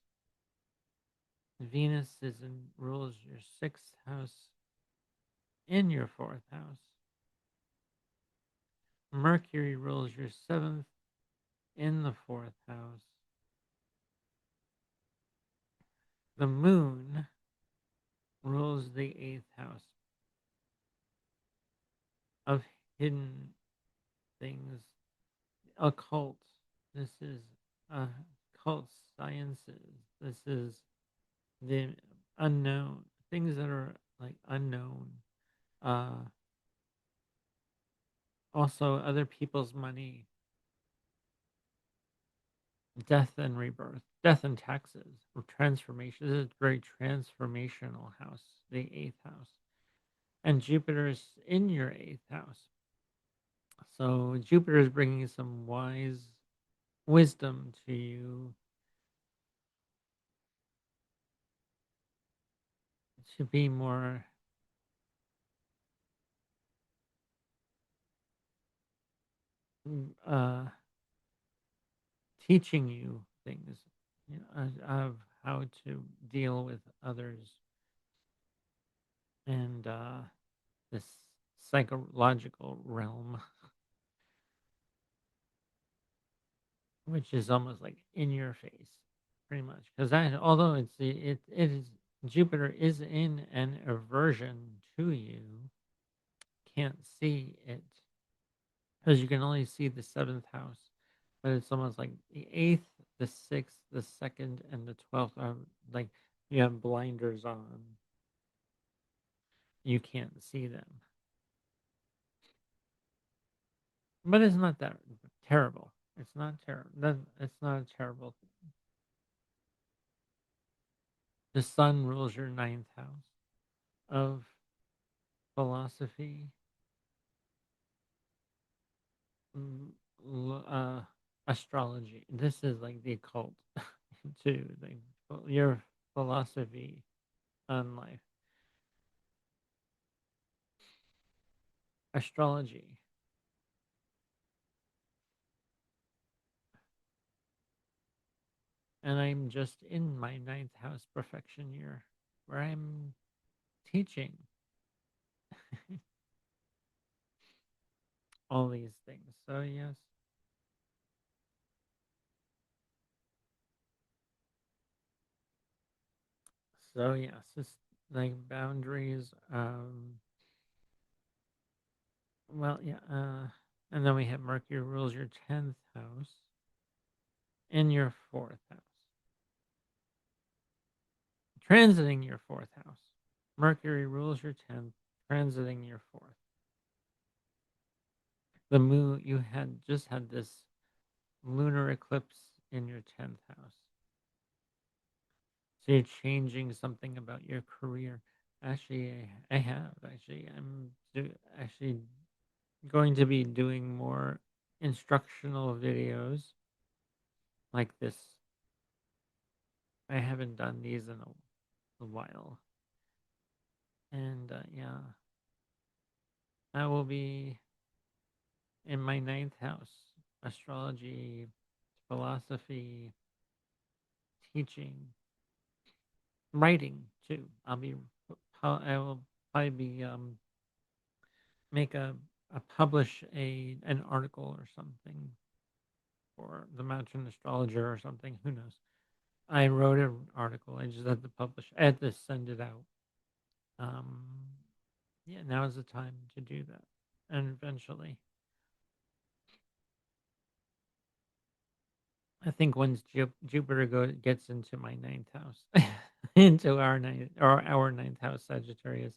Venus rules your sixth house in your fourth house. Mercury rules your seventh in the fourth house. The moon rules the eighth house of hidden things, occult. This is occult sciences. This is the unknown, things that are like unknown. Uh, Also, other people's money, death and rebirth, death and taxes, or transformation. This is a very transformational house, the eighth house. And Jupiter is in your eighth house. So Jupiter is bringing some wise wisdom to you to be more uh, teaching you things, of how to deal with others and this psychological realm, which is almost like in your face, pretty much. Because although it is Jupiter is in an aversion to you, can't see it because you can only see the seventh house, but it's almost like the eighth, the sixth, the second, and the 12th are like you have blinders on. You can't see them, but it's not that terrible. It's not terrible. It's not a terrible. The sun rules your ninth house of philosophy, mm, astrology. This is like the occult to your philosophy on life. Astrology. And I'm just in my ninth house perfection year where I'm teaching all these things. So, yes. So, yes, it's like boundaries. Well, yeah. And then we have Mercury rules your 10th house in your fourth house, transiting your fourth house. Mercury rules your 10th, transiting your fourth. the moon, you had just had this lunar eclipse in your 10th house. So you're changing something about your career. Actually, I have. Actually, actually going to be doing more instructional videos like this. I haven't done these in a while. And yeah, I will be in my ninth house, astrology, philosophy, teaching, writing too. I will probably be make a publish an article or something for the Mountain Astrologer or something. Who knows? I wrote an article. I just had to publish. I had to send it out. Um, yeah, now is the time to do that, and eventually, I think once Jupiter gets into my ninth house, into our ninth house, Sagittarius,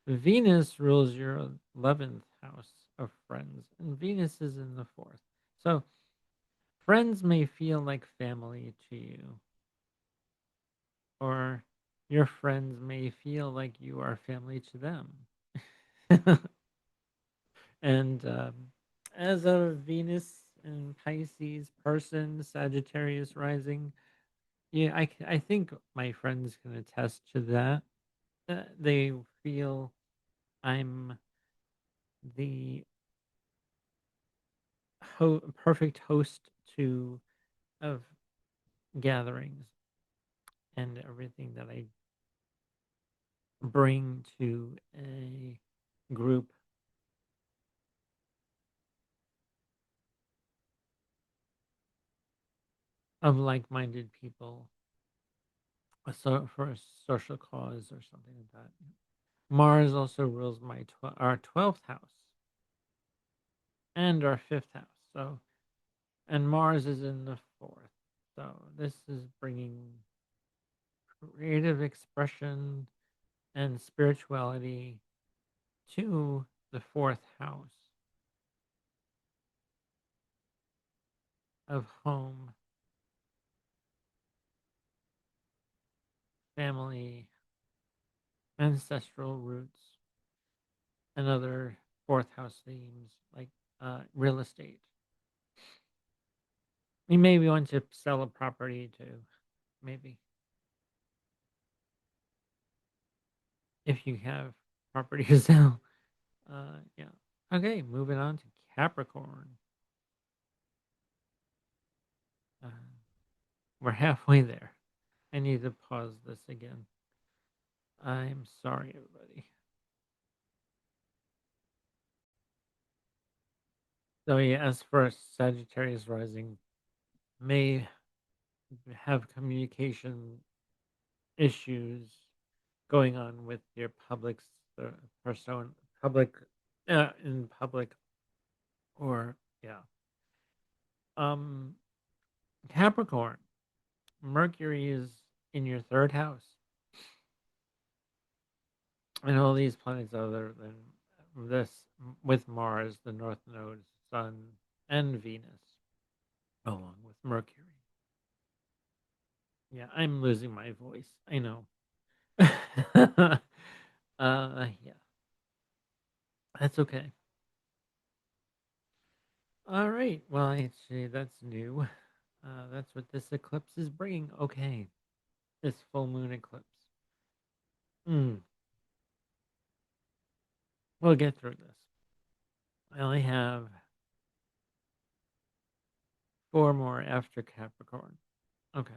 Venus rules your 11th house of friends, and Venus is in the fourth. So friends may feel like family to you, or your friends may feel like you are family to them. And as a Venus and Pisces person, Sagittarius rising, yeah, I think my friends can attest to that. They feel I'm the perfect host to of gatherings and everything that I bring to a group of like-minded people, so for a social cause or something like that. Mars also rules our 12th house and our fifth house. So, and Mars is in the fourth. So this is bringing creative expression and spirituality to the fourth house of home, family, ancestral roots, and other fourth house themes like real estate. You maybe want to sell a property too, maybe if you have property to sell. Yeah. Okay, moving on to Capricorn. Uh, we're halfway there. I need to pause this again. I'm sorry, everybody. So yeah, as for Sagittarius rising, may have communication issues going on with your uh, person, public, in public, or yeah. Um, Capricorn, Mercury is in your third house, and all these planets other than this with Mars, the North Node, Sun, and Venus, along with Mercury. Yeah, I'm losing my voice. I know. Yeah, that's okay. All right. Well, actually, that's new. That's what this eclipse is bringing. Okay, this full moon eclipse. Mm, we'll get through this. I only have four more after Capricorn. Okay,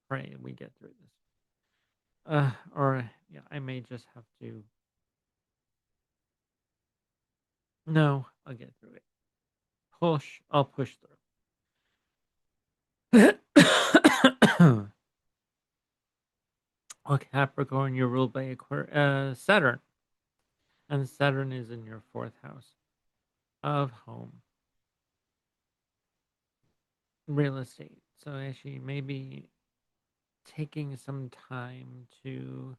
pray we get through this. Or yeah, I may just have to. No, I'll get through it. I'll push through. Well, Capricorn, you're ruled by Saturn, and Saturn is in your fourth house of home, real estate. So actually, maybe taking some time to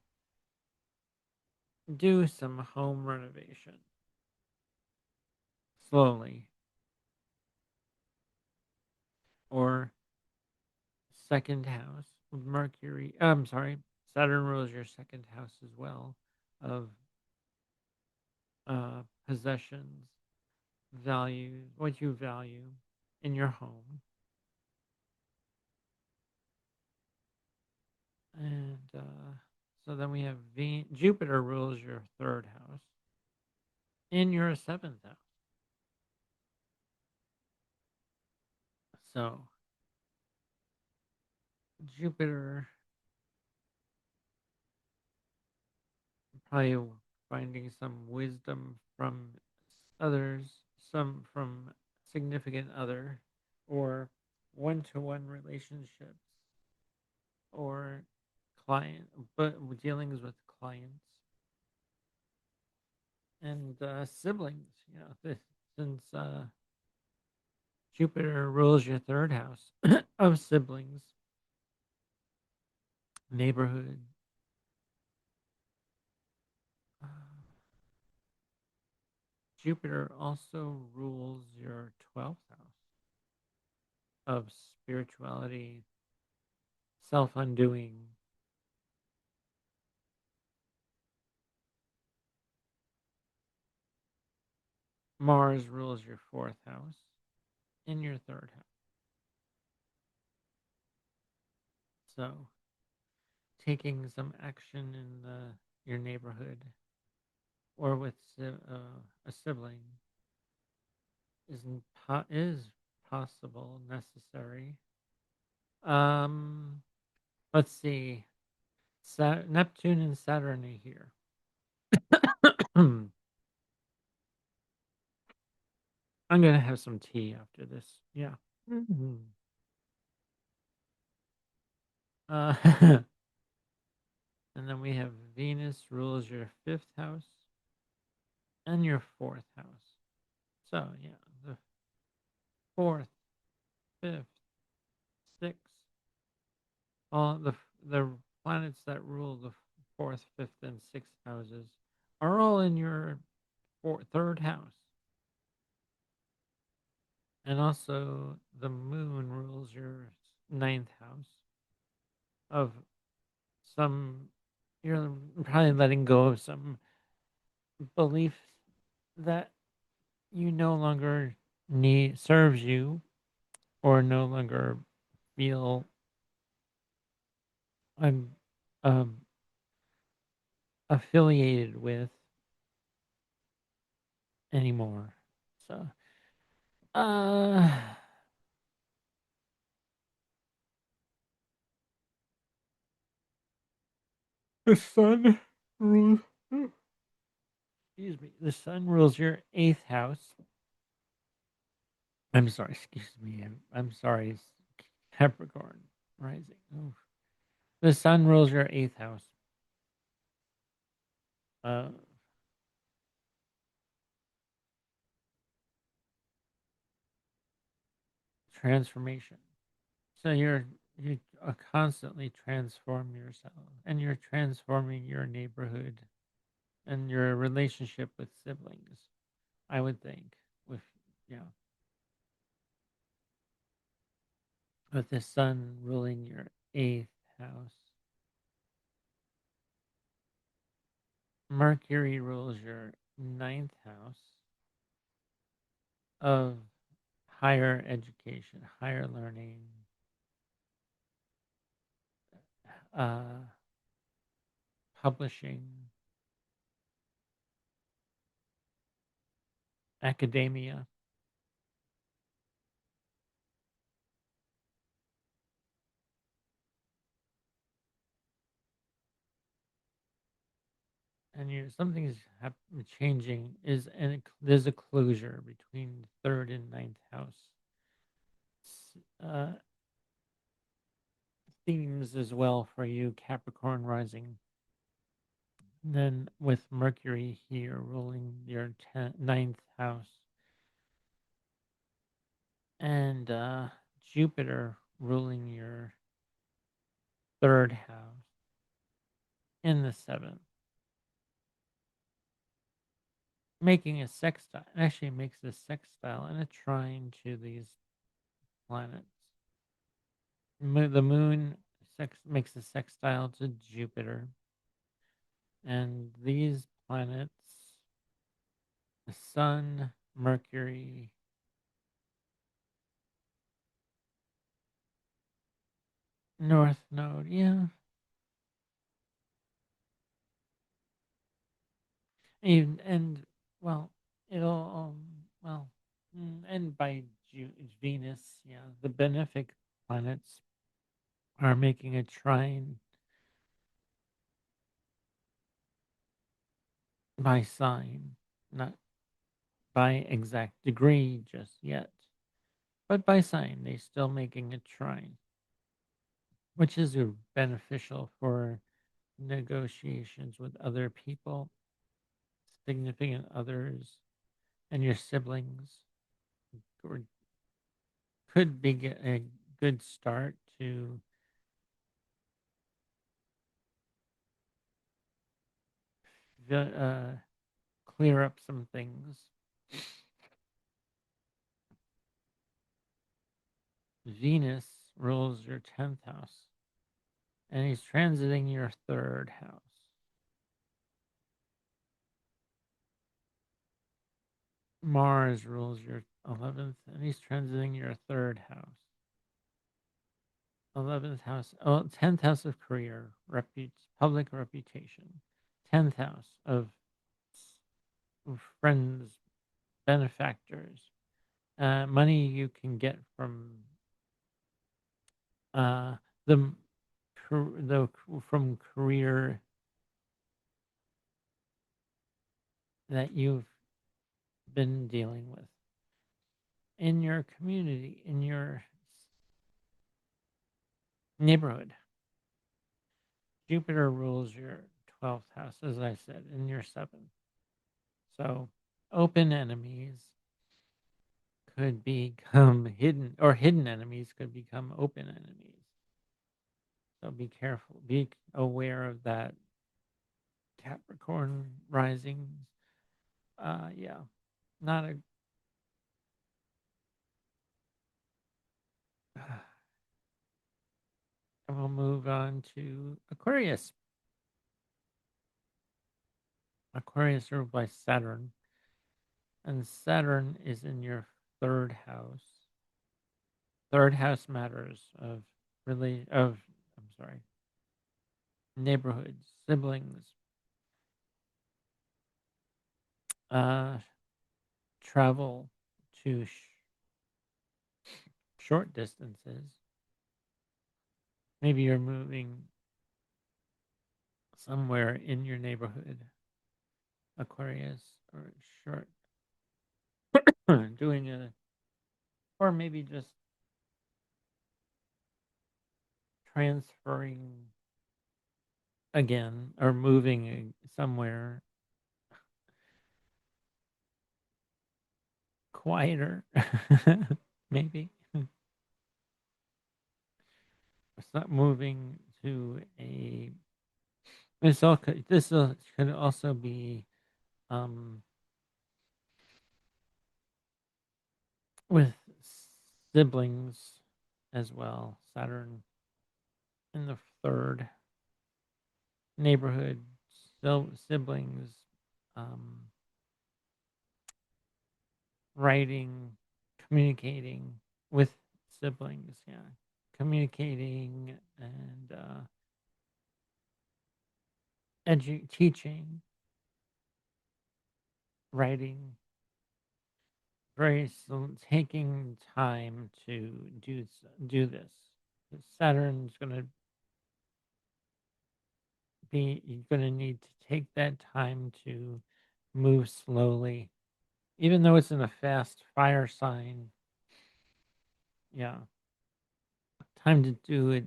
do some home renovation. slowly, or second house with Mercury. I'm sorry, Saturn rules your second house as well of possessions, values, what you value in your home. And so then we have Jupiter rules your third house in your seventh house. So Jupiter probably finding some wisdom from others, some from significant other, or one-to-one relationships, or client, but dealings with clients and siblings. Since Jupiter rules your third house of siblings, neighborhood. Uh, Jupiter also rules your 12th house of spirituality, self undoing. Mars rules your fourth house in your third house. So, taking some action in your neighborhood or with a sibling is possible, necessary. Um, let's see. Neptune and Saturn are here. I'm gonna have some tea after this. Yeah. Mhm. Uh, and then we have Venus rules your fifth house and your fourth house. So yeah, the fourth, fifth, sixth, all the planets that rule the fourth, fifth, and sixth houses are all in your third house. And also, the moon rules your ninth house of some, you're probably letting go of some belief that you no longer need, serves you, or no longer feel um, um, affiliated with anymore. So, uh, the sun rules. Excuse me. The sun rules your eighth house. I'm sorry. Excuse me. I'm sorry. Capricorn rising. Oof. The sun rules your eighth house. Uh, Transformation. So you constantly transform yourself, and you're transforming your neighborhood and your relationship with siblings. I would think with you know with the sun ruling your eighth house, Mercury rules your ninth house of higher education, higher learning, uh, publishing, academia. And something's changing is, and there's a closure between third and ninth house uh, themes as well for you, Capricorn rising. Then with Mercury here ruling your ninth house, and Jupiter ruling your third house in the seventh. making a sextile. It actually makes a sextile and a trine to these planets. The moon makes a sextile to Jupiter, and these planets, the Sun, Mercury, North Node, yeah, and well, it'll well, and by Venus, yeah, the benefic planets are making a trine by sign, not by exact degree just yet, but by sign, they're still making a trine, which is beneficial for negotiations with other people, significant others, and your siblings. Or could be a good start to uh, clear up some things. Venus rules your 10th house, and he's transiting your third house. Mars rules your 11th, and he's transiting your third house. 11th house, 10th house of career, public reputation. 10th house of friends, benefactors, money you can get from uh, the, the from career that you've been dealing with in your community, in your neighborhood. Jupiter rules your 12th house, as I said, in your 7th. So open enemies could become hidden, or hidden enemies could become open enemies. So be careful, be aware of that. Capricorn rising. Yeah, not a. And we'll move on to Aquarius. Aquarius ruled by Saturn, and Saturn is in your third house. Third house matters of really of. I'm sorry, neighborhoods, siblings, uh, travel to short distances. Maybe you're moving somewhere in your neighborhood, Aquarius, or short, doing a, or maybe just transferring again or moving somewhere quieter, maybe. It's not moving to a. Could also be um, with siblings as well. Saturn in the third neighborhood, so siblings, um, writing, communicating with siblings. Yeah, communicating and teaching, writing, taking time to do this. Saturn's going to be you're going to need to take that time to move slowly, even though it's in a fast fire sign. Yeah, time to do it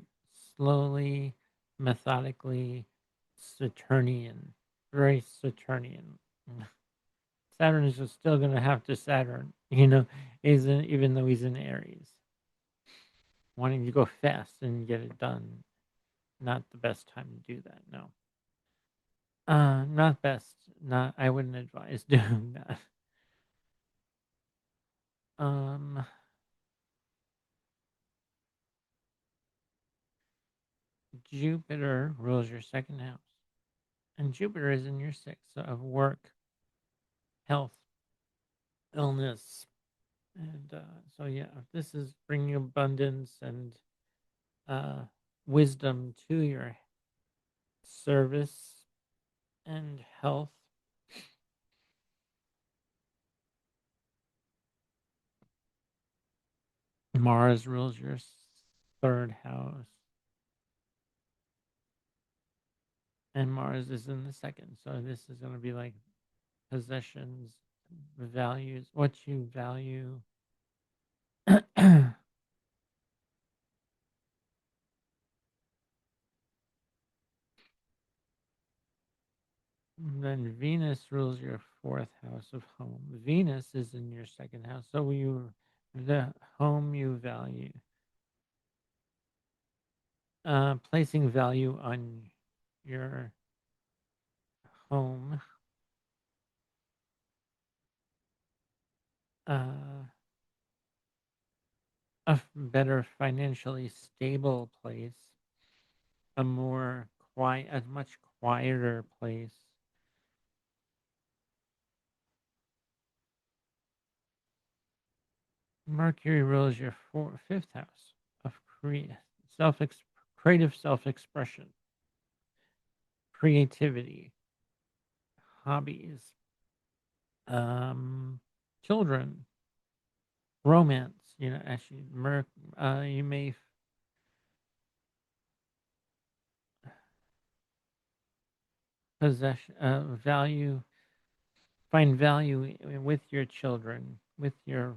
slowly, methodically, Saturnian, very Saturnian. Saturn is just still going to have to Saturn, even though he's in Aries, wanting to go fast and get it done. Not the best time to do that, no. Not best. Not. I wouldn't advise doing that. Um, Jupiter rules your second house, and Jupiter is in your sixth of work, health, illness, and so yeah, this is bringing abundance and uh, wisdom to your service and health. Mars rules your third house, and Mars is in the second. So this is going to be like possessions, values, what you value. Then Venus rules your fourth house of home. Venus is in your second house, so the home you value, placing value on your home, uh, better financially stable place, a more quiet, a much quieter place. Mercury rules your fifth house of self creative self expression, creativity, hobbies, um, children, romance. You know, actually, you may value, find value with your children, with your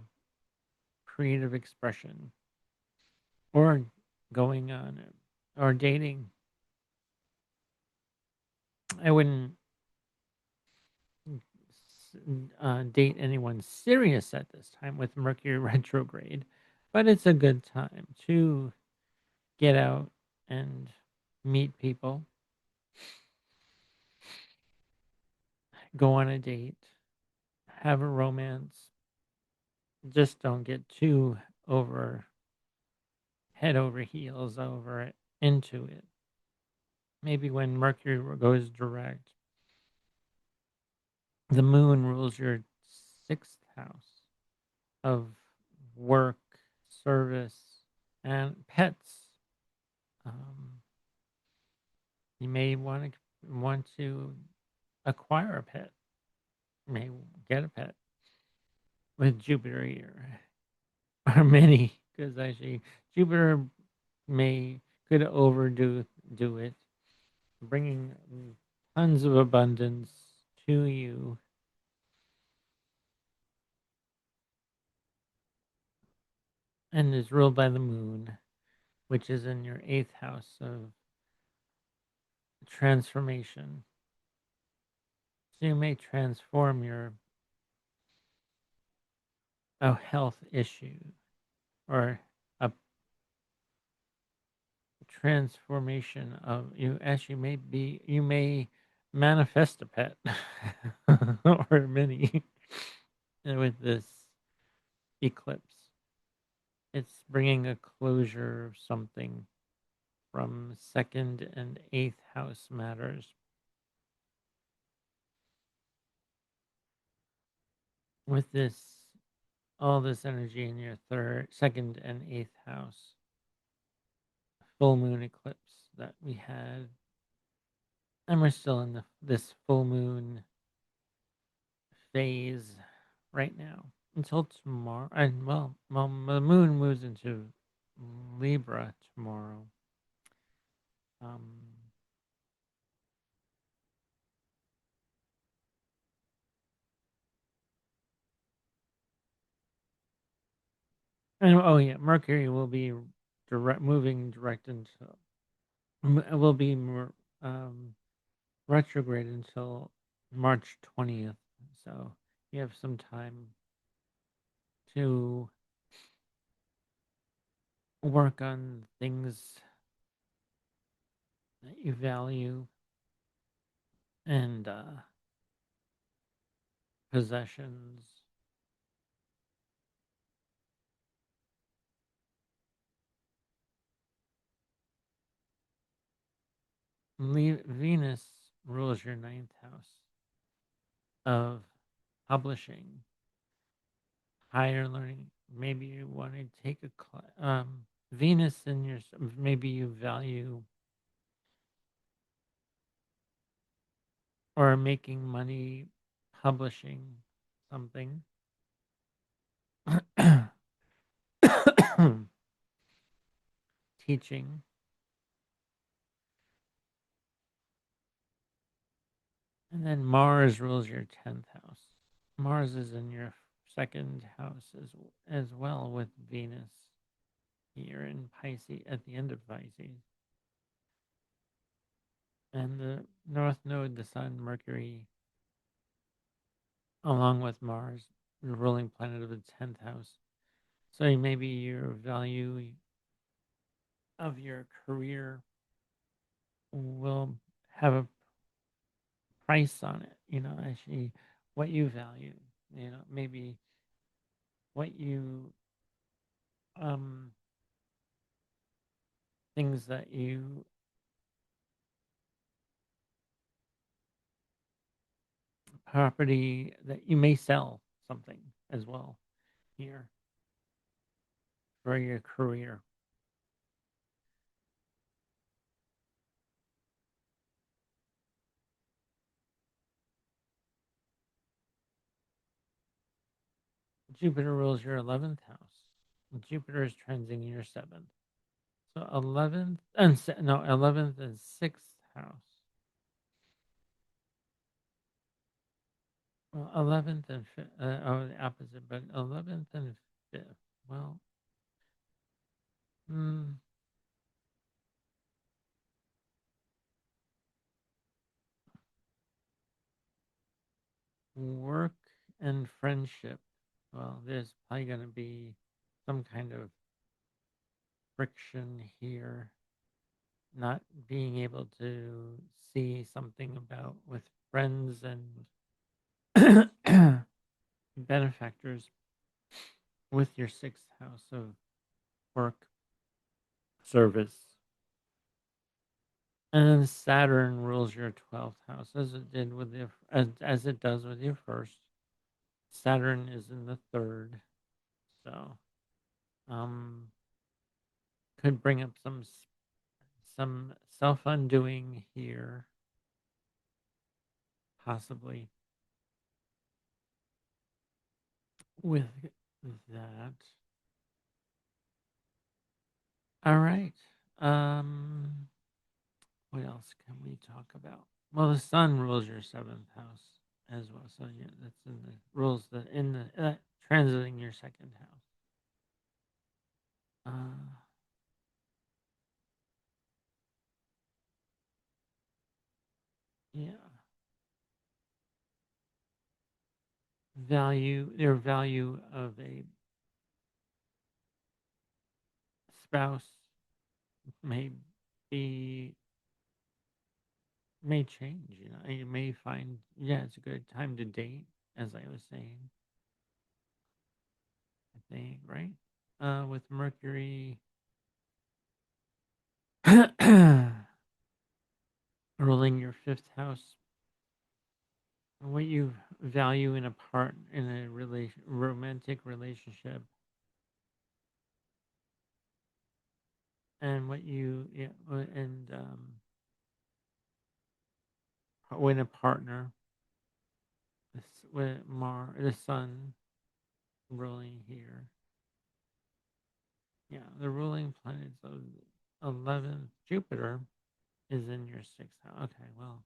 creative expression, or going on or dating. I wouldn't date anyone serious at this time with Mercury retrograde, but it's a good time to get out and meet people, go on a date, have a romance. Just don't get too over head over heels over it into it. Maybe when Mercury goes direct, the moon rules your sixth house of work, service, and pets. Um, you may want to acquire a pet. You may get a pet with Jupiter here, or many, because actually Jupiter may could overdo do it, bringing tons of abundance to you, and is ruled by the moon, which is in your eighth house of transformation. So you may transform your a health issue or a transformation of you. Actually, you may manifest a pet or many with this eclipse. It's bringing a closure of something from second and eighth house matters. With this, all this energy in your second, and eighth house, full moon eclipse that we had, and we're still in this full moon phase right now until tomorrow. And well, the moon moves into Libra tomorrow. Um, and oh yeah, Mercury will be moving direct into will be more retrograde until March 20th. So you have some time to work on things that you value, and possessions. Venus rules your ninth house of publishing, higher learning. Maybe you want to take a class. Venus in your, maybe you value or making money publishing something. Teaching. And then Mars rules your 10th house. Mars is in your second house as well with Venus here in Pisces at the end of Pisces. And the North Node, the Sun, Mercury, along with Mars, the ruling planet of the 10th house. So maybe your value of your career will have a price on it, actually what you value, maybe what you, um, things that you, property that you may sell something as well here for your career. Jupiter rules your 11th house. Jupiter is transiting your 7th. So 11th and no, 11th and 6th house. Well, 11th and 5th, the opposite, but 11th and 5th. Well, mm, work and friendship. Well, there's probably going to be some kind of friction here, not being able to see something about with friends and benefactors with your 6th house of work, service. And Saturn rules your 12th house as it did with your, as it does with your first. Saturn is in the third, so um could bring up some self undoing here, possibly with that. All right. Um, what else can we talk about? Well, the sun rules your 7th house as well, so yeah, that's in the rules that in the transiting your 2nd house. Yeah, their value of a spouse may be may change. You may find, yeah, it's a good time to date, as I was saying. I think, right? With Mercury ruling your 5th house, what you value in a romantic relationship, and what you, yeah, and when a partner, with the sun ruling here. Yeah, the ruling planets of 11th, Jupiter is in your 6th house. Okay, well,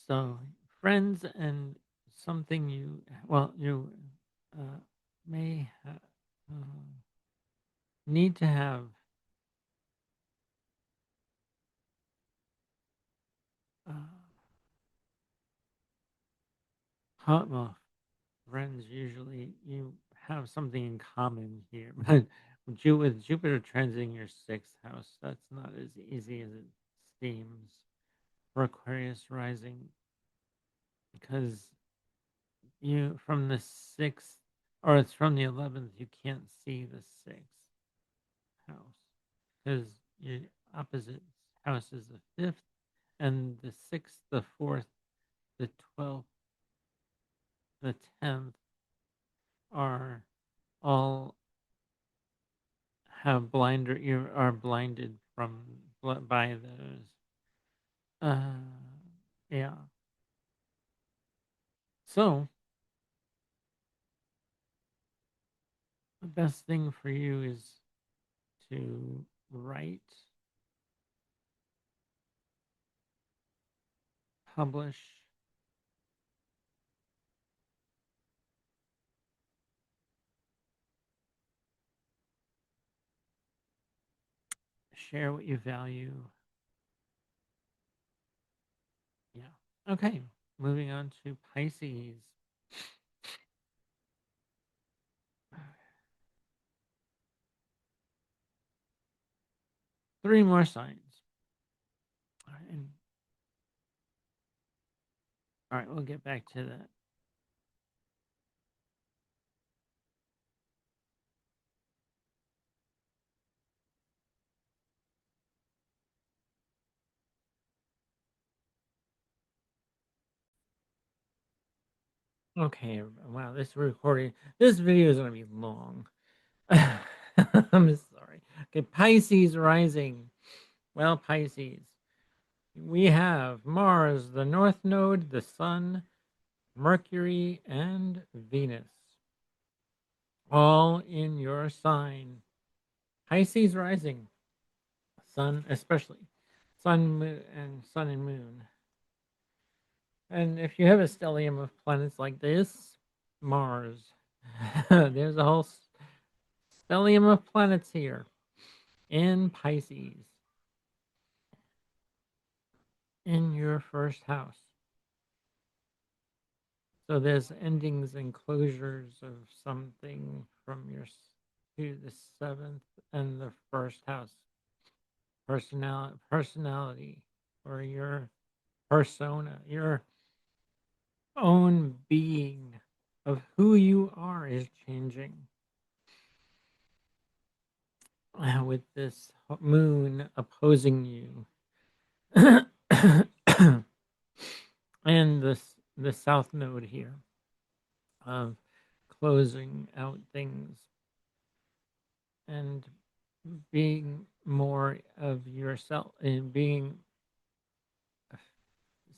so friends and something you uh, may need to have uh, well, friends usually you have something in common here, but With Jupiter transiting your sixth house, that's not as easy as it seems for Aquarius rising, because you from the sixth, or it's from the 11th, you can't see the sixth house because your opposite house is the fifth, and the sixth, the fourth, the 12th, the 10th are all have blinder you are blinded by those. Uh, yeah. So the best thing for you is to write, publish, share what you value. Yeah. Okay. Moving on to Pisces. Three more signs. All right, all right, we'll get back to that. Okay. Wow, this video is going to be long. I'm sorry. Okay, Pisces rising. Well, Pisces, we have Mars, the North Node, the Sun, Mercury, and Venus, all in your sign. Pisces rising, Sun especially, Sun and Moon. And if you have a stellium of planets like this, Mars, there's a whole stellium of planets here in Pisces in your first house. So there's endings and closures of something from your to the seventh and the first house. Personality, or your persona, your own being of who you are is changing with this moon opposing you. And the south node here of closing out things and being more of yourself, and being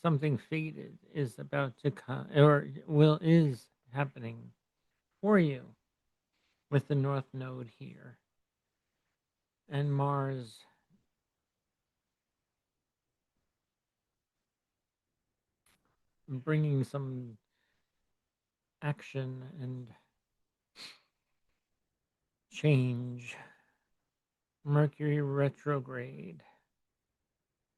something fated is about to come, or will is happening for you with the north node here and Mars bringing some action and change. Mercury retrograde,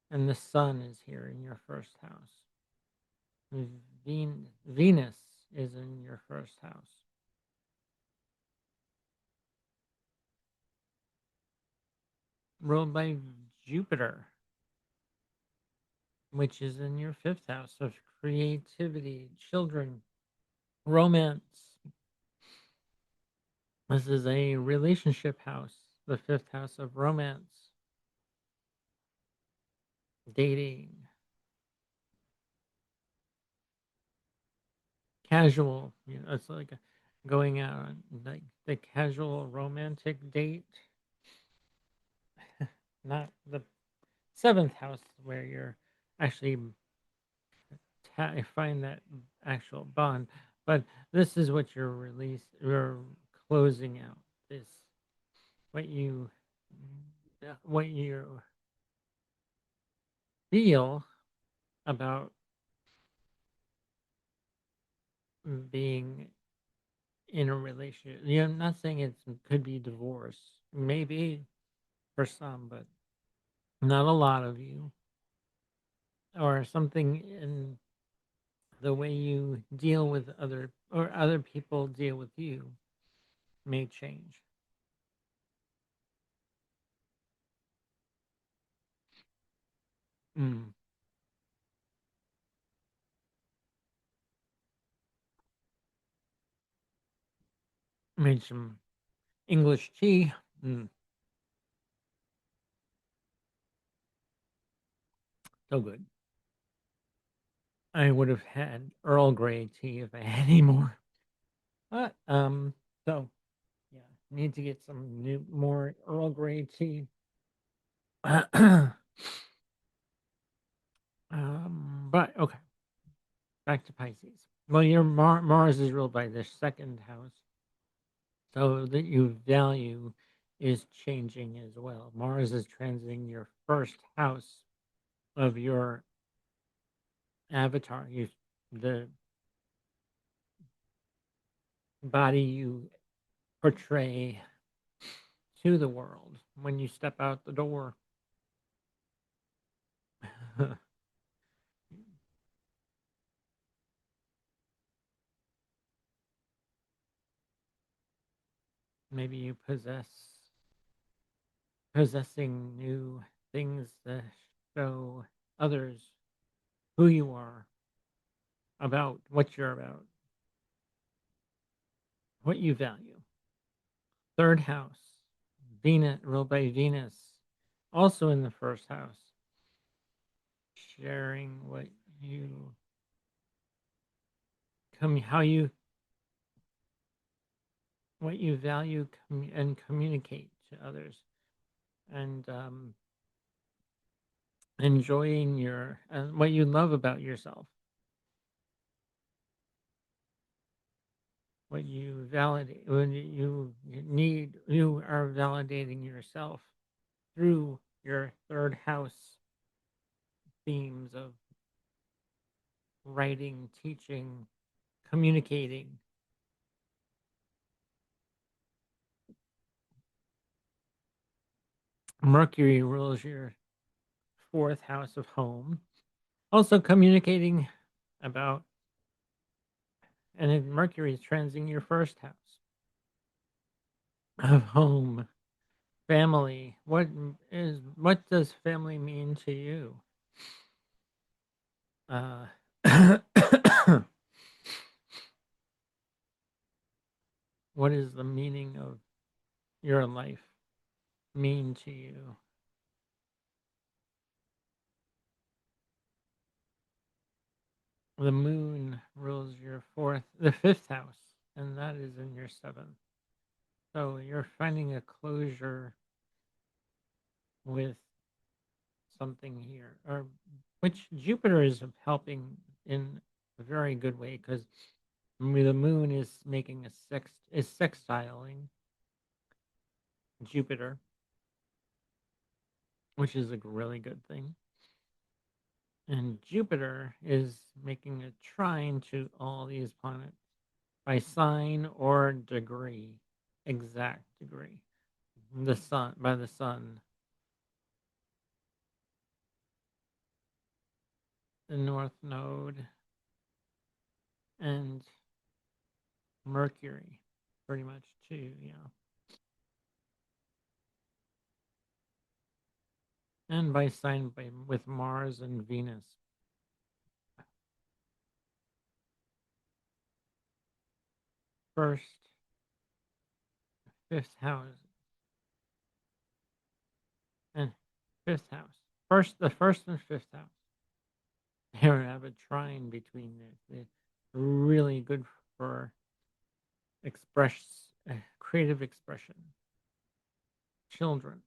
and the sun is here in your first house. Venus is in your first house, ruled by Jupiter, which is in your fifth house of creativity, children, romance. This is a relationship house, the fifth house of romance, dating, casual. It's like going out on like the casual romantic date, not the seventh house where you're actually find that actual bond. But this is what you're closing out. This what you what you feel about being in a relationship. I'm not saying it could be divorce, maybe for some, but not a lot of you, or something in the way you deal with other, or other people deal with you may change. Mm. Made some English tea. Mm. So good. I would have had Earl Grey tea if I had any more. But so yeah, need to get some new more Earl Grey tea. But okay, back to Pisces. Well, your Mars is ruled by the second house, so that you value is changing as well. Mars is transiting your first house of your avatar. The body you portray to the world when you step out the door. Maybe you possessing new things that show others who you are, about what you're about, what you value. Third house, Venus, ruled by Venus, also in the first house, sharing what you how you what you value and communicate to others, and enjoying your what you love about yourself, what you validate when you are validating yourself through your third house themes of writing, teaching, communicating. Mercury rules your fourth house of home, also communicating about, and if Mercury is transiting your first house of home, family. What does family mean to you? Uh, what is the meaning of your life mean to you? The moon rules your the fifth house, and that is in your seventh. So you're finding a closure with something here, or which Jupiter is helping in a very good way, because the moon is making is sextiling Jupiter, which is a really good thing. And Jupiter is making a trine to all these planets by sign or degree, exact degree. The sun, by the sun, the North Node, and Mercury, pretty much too, yeah. And by sign with Mars and Venus. First, fifth house, and fifth house. The first and fifth house. They have a trine between this. It's really good for creative expression. Children,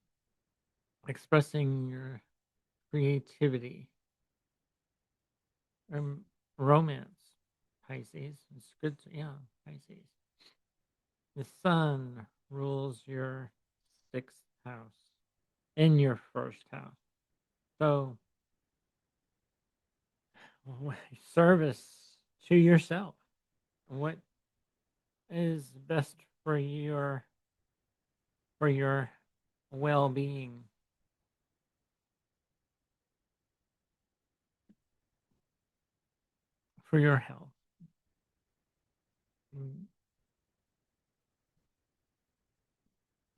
expressing your creativity. Um, Romance, Pisces. It's good. Yeah, Pisces. The sun rules your sixth house in your first house. So, service to yourself. What is best for your well-being, for your health? Mm,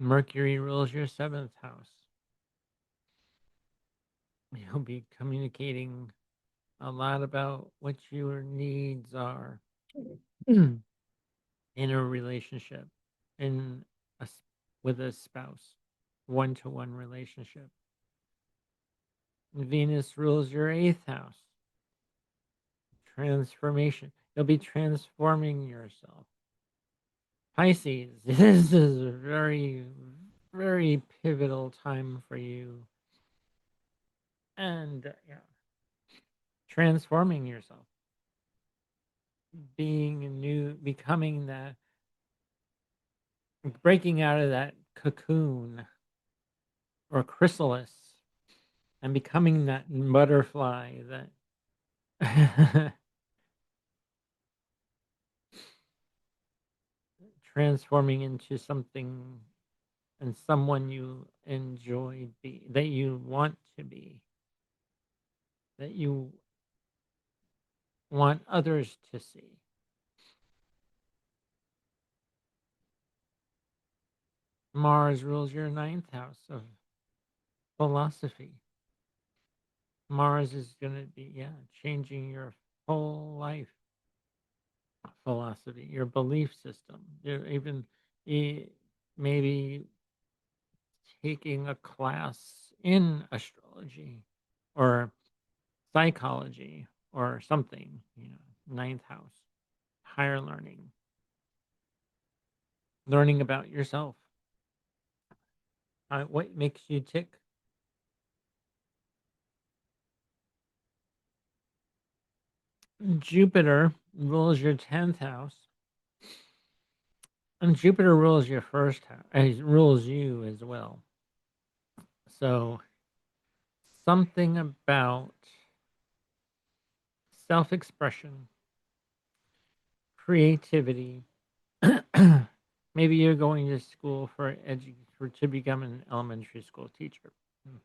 Mercury rules your seventh house. You'll be communicating a lot about what your needs are in a relationship, in a, with a spouse, one to one relationship. Venus rules your eighth house. Transformation. You'll be transforming yourself. Pisces, this is a very, very pivotal time for you. And yeah, transforming yourself, being a new, becoming that, breaking out of that cocoon or chrysalis and becoming that butterfly that transforming into something and someone you enjoy be that you want to be, that you want others to see. Mars rules your ninth house of philosophy. Mars is going to be, yeah, changing your whole life philosophy, your belief system. You're even maybe taking a class in astrology or psychology or something, ninth house, higher learning, learning about yourself. What makes you tick? Jupiter rules your 10th house, and Jupiter rules your first house, rules you as well. So, something about self expression, creativity. Maybe you're going to school for to become an elementary school teacher,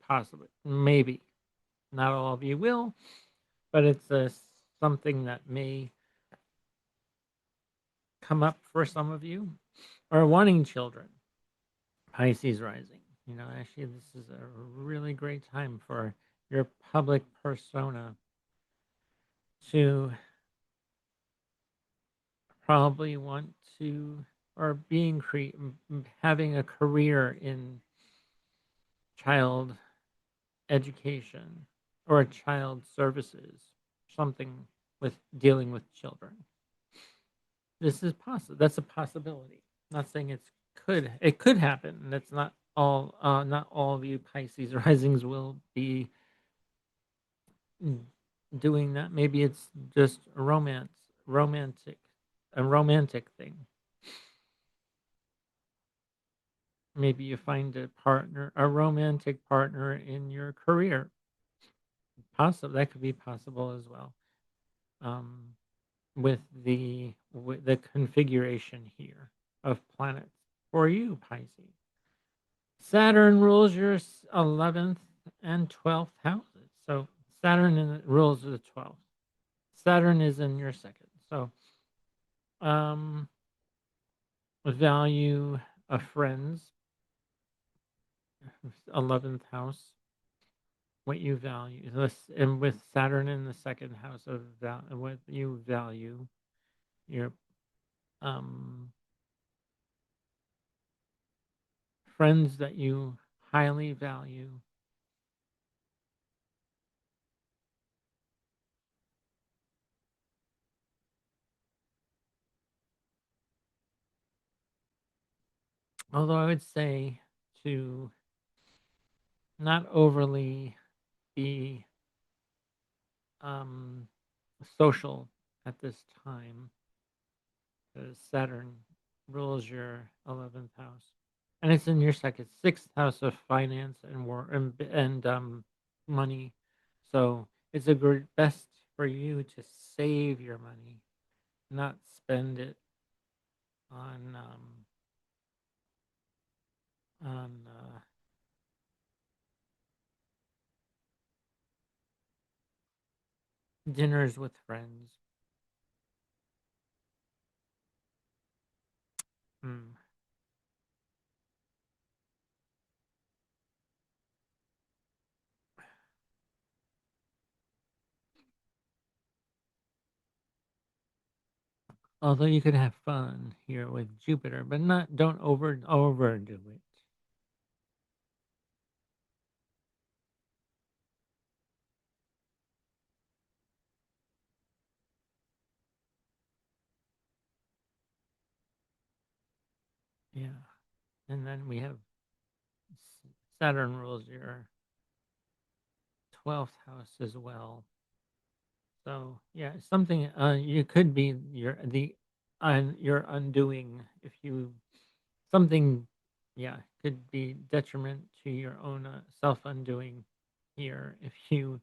possibly. Maybe not all of you will, but it's something that may come up for some of you, or wanting children. Pisces rising. Actually, this is a really great time for your public persona to probably want to, or having a career in child education or child services, something with dealing with children. This is possible. That's a possibility. Not saying it could happen. That's not all of you Pisces risings will be doing that. Maybe it's just a romantic thing. Maybe you find a romantic partner in your career. Possible that could be possible as well. Um, with the configuration here of planets for you, Pisces. Saturn rules your 11th and 12th houses. So rules the 12th. Saturn is in your second. So um value of friends, 11th house, what you value. And with Saturn in the second house of what you value, your um friends that you highly value. Although I would say to not overly be um, social at this time, because Saturn rules your 11th house, and it's in your sixth house of finance and war and money. So it's a good best for you to save your money, not spend it on on dinners with friends. Mm. Although you could have fun here with Jupiter, but not don't overdo it. Yeah. And then we have Saturn rules your 12th house as well. So yeah, something you could be your undoing if you something yeah could be detriment to your own self undoing here if you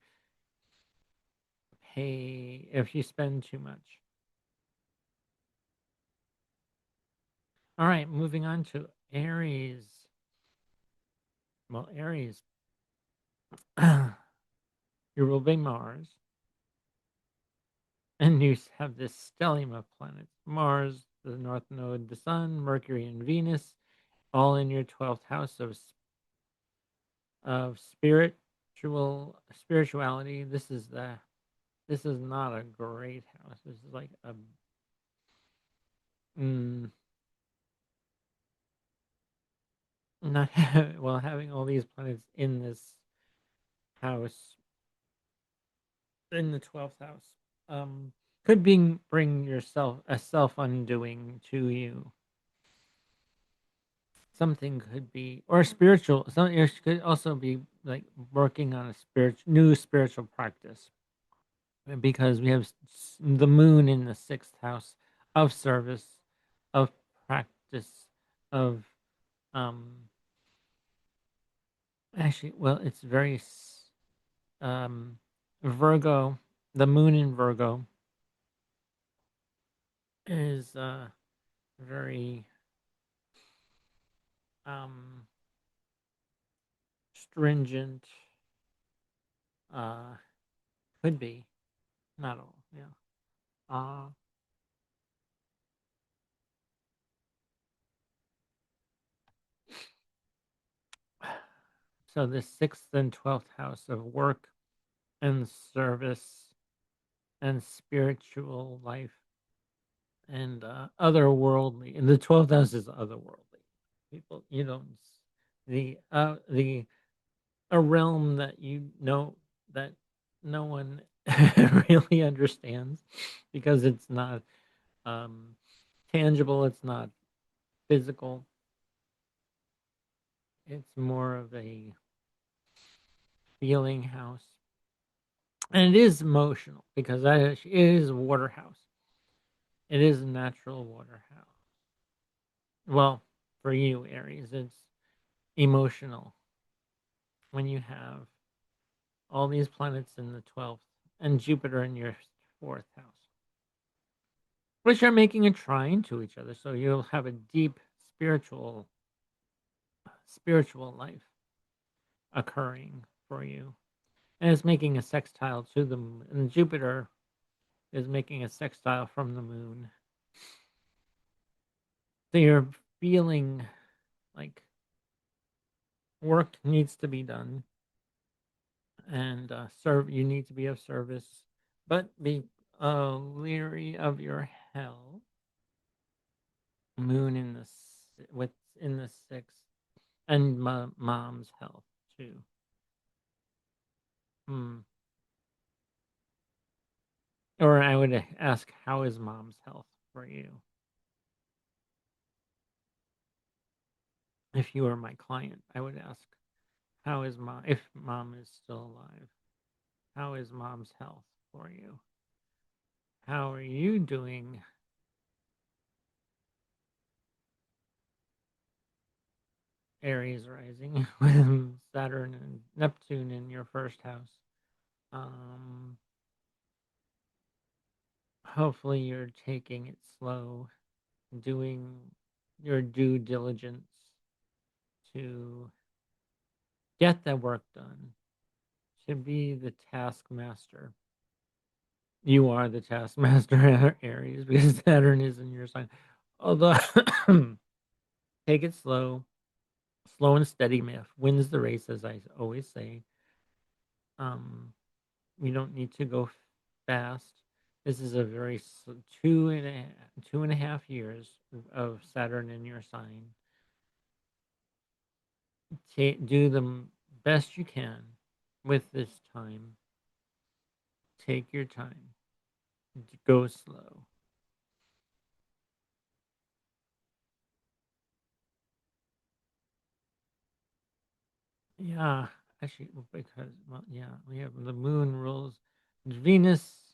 spend too much. All right, moving on to Aries. Well, Aries, you're ruled by Mars, and you have this stellium of planets: Mars, the North Node, the Sun, Mercury, and Venus, all in your 12th house of spirituality. This is not a great house. This is like a mm, not well having all these planets in this house in the 12th house. Could bring yourself a self undoing to you. Something could be or spiritual. Some it could also be like working on a new spiritual practice because we have the moon in the 6th house of service, of practice, of um actually well it's very Virgo, the moon in Virgo is very um stringent, uh could be, not all, yeah. uh so the 6th and 12th house of work and service and spiritual life and otherworldly, and the 12th house is otherworldly people. You don't the a realm that you know that no one really understands because it's not um tangible, it's not physical, it's more of a feeling house, and it is emotional because it is a water house. It is a natural water house. Well, for you, Aries, it's emotional when you have all these planets in the 12th and Jupiter in your 4th house, which are making a trine to each other. So you'll have a deep spiritual life occurring for you. And it's making a sextile to the moon. And Jupiter is making a sextile from the moon. So you're feeling like work needs to be done and serve you need to be of service, but be leery of your health. Moon in the what's in the 6th, and mom's health too. Hmm. Or I would ask, how is mom's health for you? If you were my client, I would ask, how is mom, if mom is still alive, how is mom's health for you? How are you doing, Aries rising, with Saturn and Neptune in your 1st house? Um, Hopefully you're taking it slow, doing your due diligence to get the work done, to be the taskmaster. You are the taskmaster, Aries, because Saturn is in your sign. Although, take it slow. Slow and steady math wins the race, as I always say. Um, you don't need to go fast. This is a very 2.5 years of Saturn in your sign. Do the best you can with this time. Take your time. Go slow. Yeah, actually, because well, yeah, we have the moon rules. Venus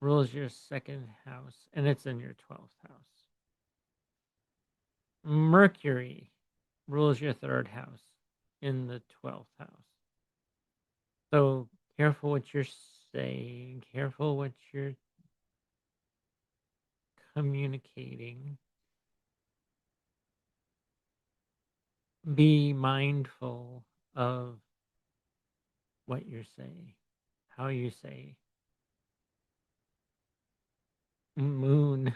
rules your second house, and it's in your 12th house. Mercury rules your third house in the 12th house. So careful what you're saying, careful what you're communicating. Be mindful of what you're saying, how you say moon.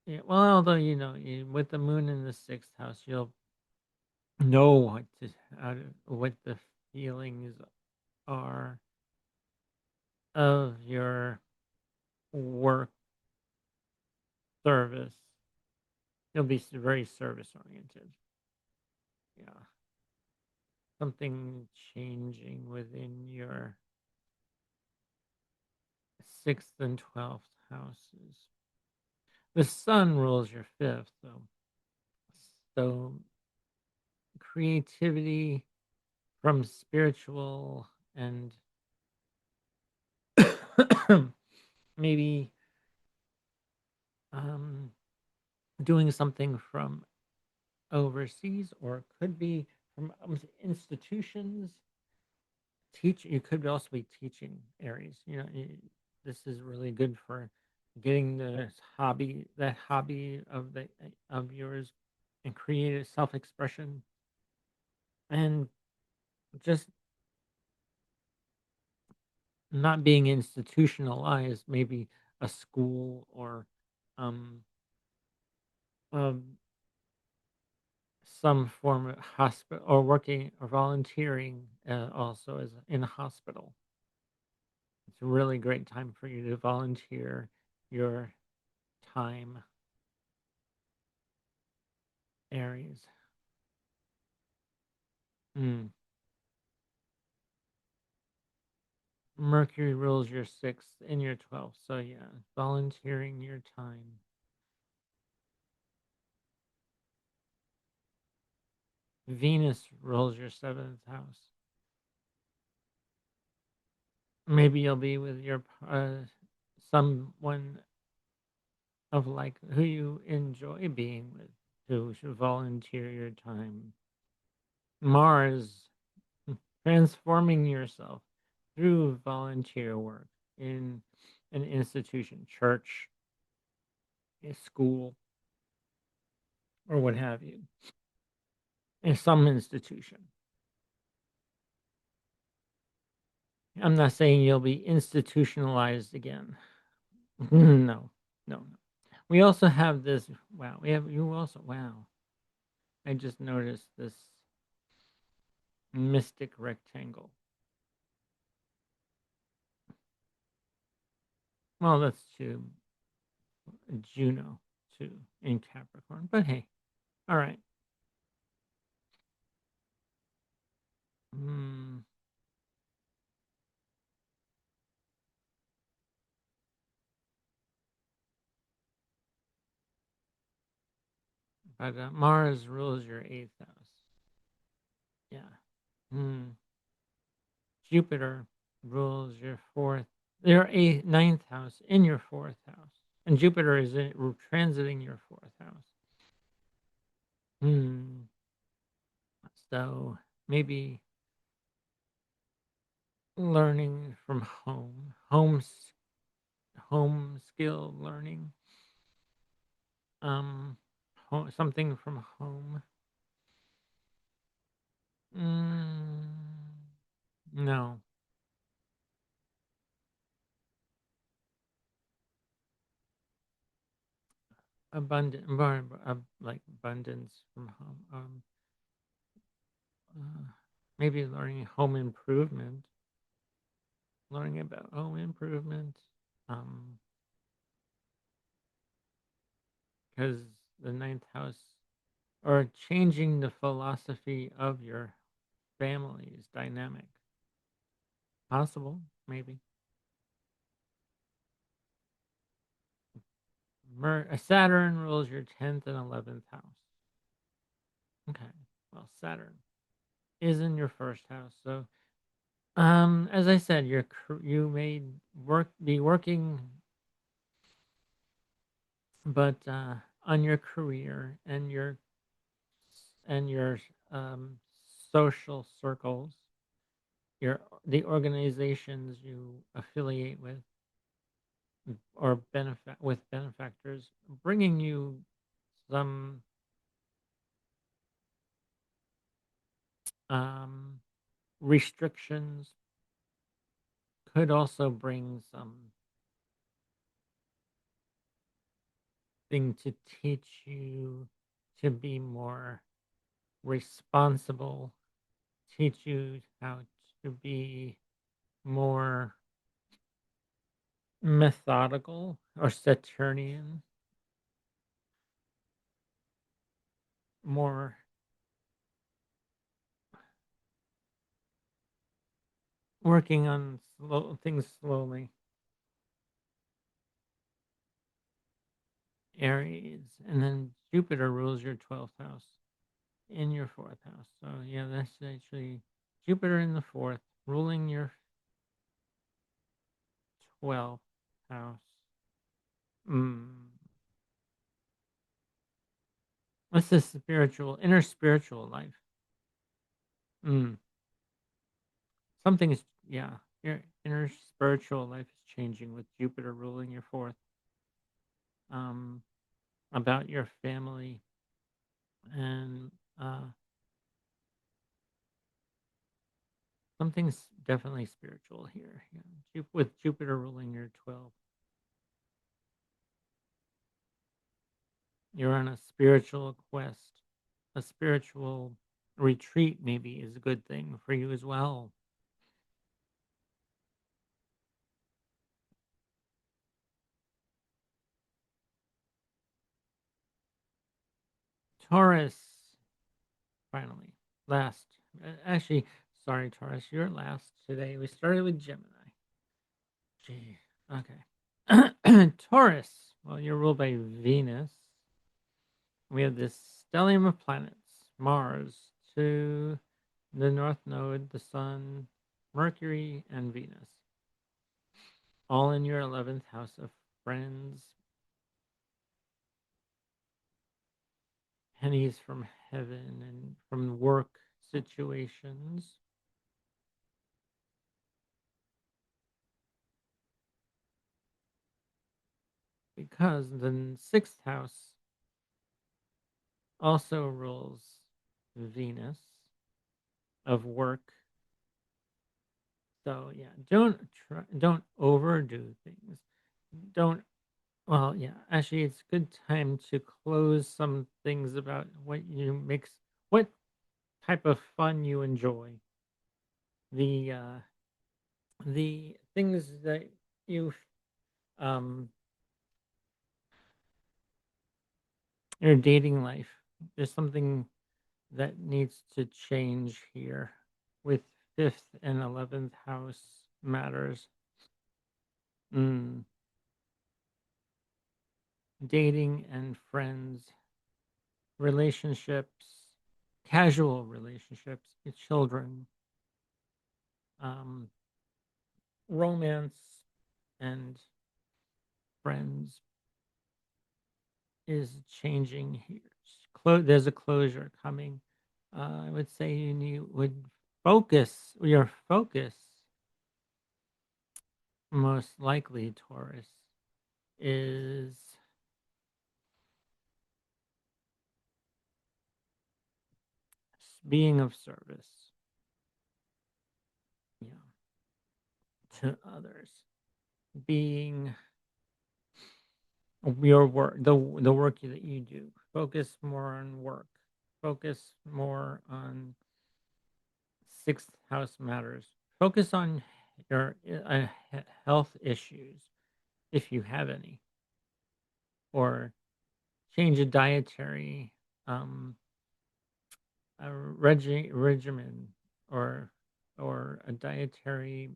Yeah, well, although with the moon in the sixth house, you'll know what the feelings are of your work service. You'll be very service oriented. Yeah, something changing within your sixth and 12th houses. The sun rules your fifth, though. So creativity from spiritual and maybe um, doing something from overseas, or it could be from institutions. You could also be teaching areas. This is really good for getting that hobby of yours, and creative self-expression, and just not being institutionalized. Maybe a school or um, um some form of hospital, or working or volunteering also as in a hospital. It's a really great time for you to volunteer your time areas. Mm. Mercury rules your sixth and your 12th. So, yeah, volunteering your time. Venus rules your seventh house. Maybe you'll be with your someone of like who you enjoy being with, who should volunteer your time. Mars, transforming yourself through volunteer work in an institution, church, a school, or what have you, in some institution. I'm not saying you'll be institutionalized again. No, no, no. We also have this. Wow, we have you also. Wow, I just noticed this mystic rectangle. Well, that's to Juno too in Capricorn. But hey, all right. Mm, but Mars rules your eighth house. Yeah. Mm. Jupiter rules your fourth, your eighth, ninth house in your fourth house, and Jupiter is transiting your fourth house. Hmm. So maybe learning from home skill learning, um, something from home. Mm, no, like abundance from home. Uh, Maybe learning home improvement. learning about home improvement. Um, because the ninth house or changing the philosophy of your family's dynamic. Possible, maybe. Saturn rules your 10th and 11th house. Okay. Well, Saturn is in your first house. So, as I said, you may be working, but on your career and your um, social circles, the organizations you affiliate with or benefactors, bringing you some um, restrictions could also bring something to teach you to be more responsible, teach you how to be more methodical or Saturnian, more working on things slowly. Aries, and then Jupiter rules your 12th house in your fourth house. So yeah, that's actually Jupiter in the fourth, ruling your 12th house. Mm. What's the inner spiritual life? Mm. Something is, yeah, your inner spiritual life is changing with Jupiter ruling your fourth. Um, about your family and something's definitely spiritual here. Yeah. With Jupiter ruling your 12th. You're on a spiritual quest, a spiritual retreat, maybe is a good thing for you as well. Taurus, finally, last. Actually, sorry, Taurus, you're last today. We started with Gemini. Gee, okay. Taurus, well, you're ruled by Venus. We have this stellium of planets Mars to the North Node, the Sun, Mercury, and Venus, all in your 11th house of friends, pennies from heaven, and from work situations. Because the sixth house also rules Venus of work. So yeah, don't overdo things. Don't Well, yeah, actually it's a good time to close some things about what type of fun you enjoy. The the things that you um your dating life. There's something that needs to change here with fifth and 11th house matters. Mm, dating and friends, relationships, casual relationships, children, um, romance, and friends is changing here. There's a closure coming. I would say would your focus, most likely, Taurus, is being of service, yeah, to others, being your work, the work that you do. Focus more on work. Focus more on sixth house matters. Focus on your health issues, if you have any, or change a dietary um, regimen, or a dietary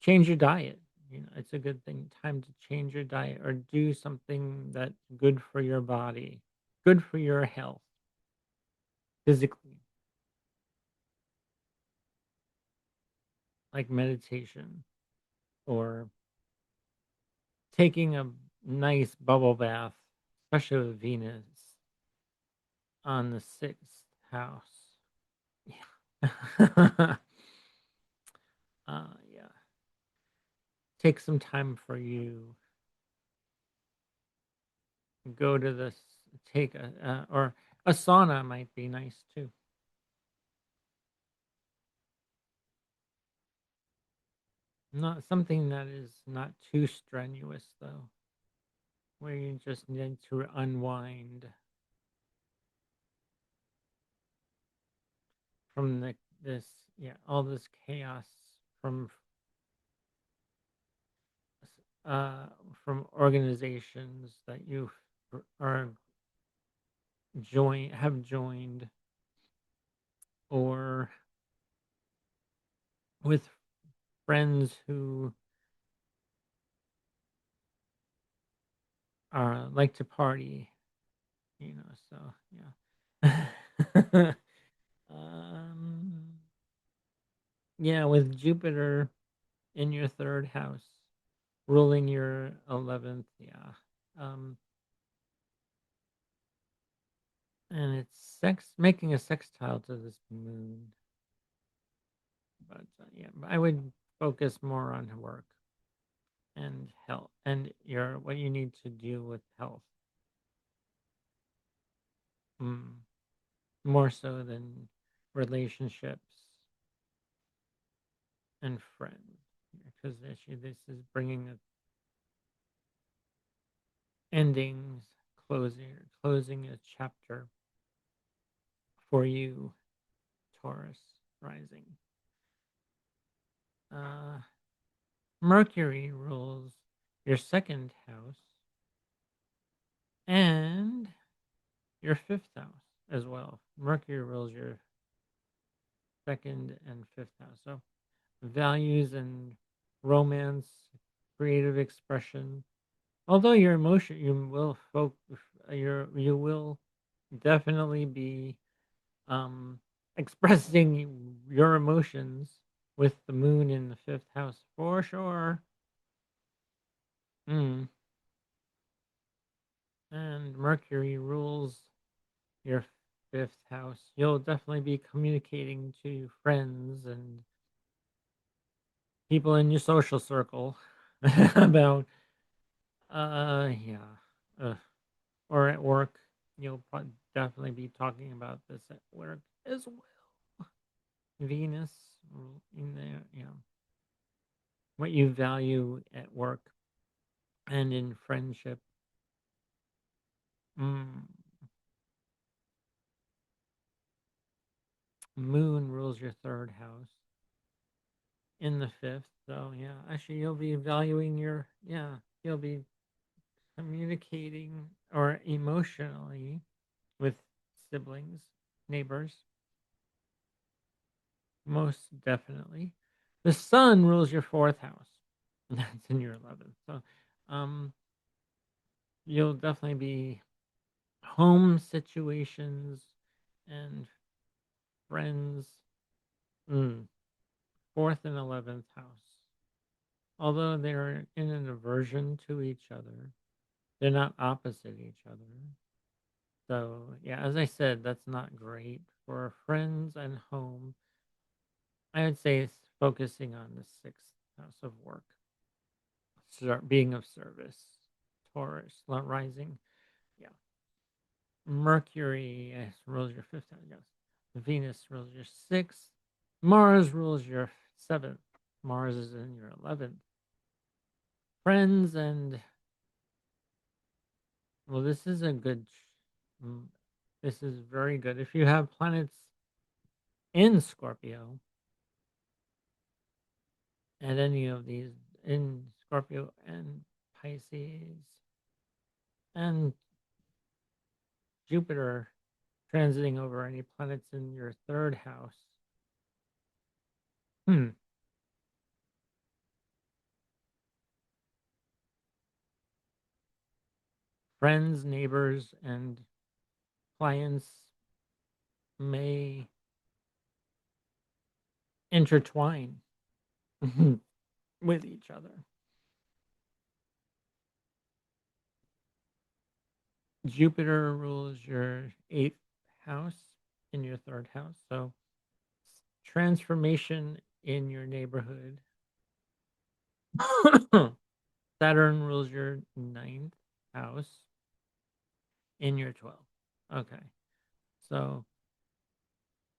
change your diet. It's a good thing time to change your diet or do something that's good for your body, good for your health physically, like meditation or taking a nice bubble bath, especially with Venus on the sixth house. Yeah. Yeah. Take some time for you. Go to this. Take a or a sauna might be nice too. Not something that is not too strenuous though, where you just need to unwind from this all this chaos from uh from organizations that you are have joined, or with friends who are like to party, so yeah. um yeah, with Jupiter in your third house ruling your 11th, yeah. um and it's making a sextile to this moon, but yeah, I would focus more on work and health and your what you need to do with health, mm, more so than relationships and friends, because this is bringing endings, closing a chapter for you, Taurus rising. uh Mercury rules your second house and your fifth house as well. Mercury rules your second and fifth house. So values and romance, creative expression. Although your emotion, you will definitely be um, expressing your emotions with the moon in the fifth house for sure. Mm. And Mercury rules your fifth house. You'll definitely be communicating to friends and people in your social circle about yeah, uh, or at work. You'll definitely be talking about this at work as well. Venus in there, what you value at work and in friendship. Mm. Moon rules your third house in the fifth. So yeah, actually you'll be valuing you'll be communicating or emotionally with siblings, neighbors, most definitely. The sun rules your fourth house. That's in your 11th. So um you'll definitely be home situations and friends. Mm, fourth and 11th house. Although they're in an aversion to each other, they're not opposite each other. So, yeah, as I said, that's not great for friends and home. I would say it's focusing on the sixth house of work, start being of service. Taurus, rising. Yeah. Mercury, yes, rules your fifth house. Yes. Venus rules your sixth. Mars rules your seventh. Mars is in your 11th. Friends and, well, this is a good, mm, this is very good. If you have planets in Scorpio, at any of these in Scorpio and Pisces and Jupiter transiting over any planets in your third house. Hmm. Friends, neighbors, and clients may intertwine with each other. Jupiter rules your eighth house in your third house. So transformation in your neighborhood. Saturn rules your ninth house in your 12th. Okay. So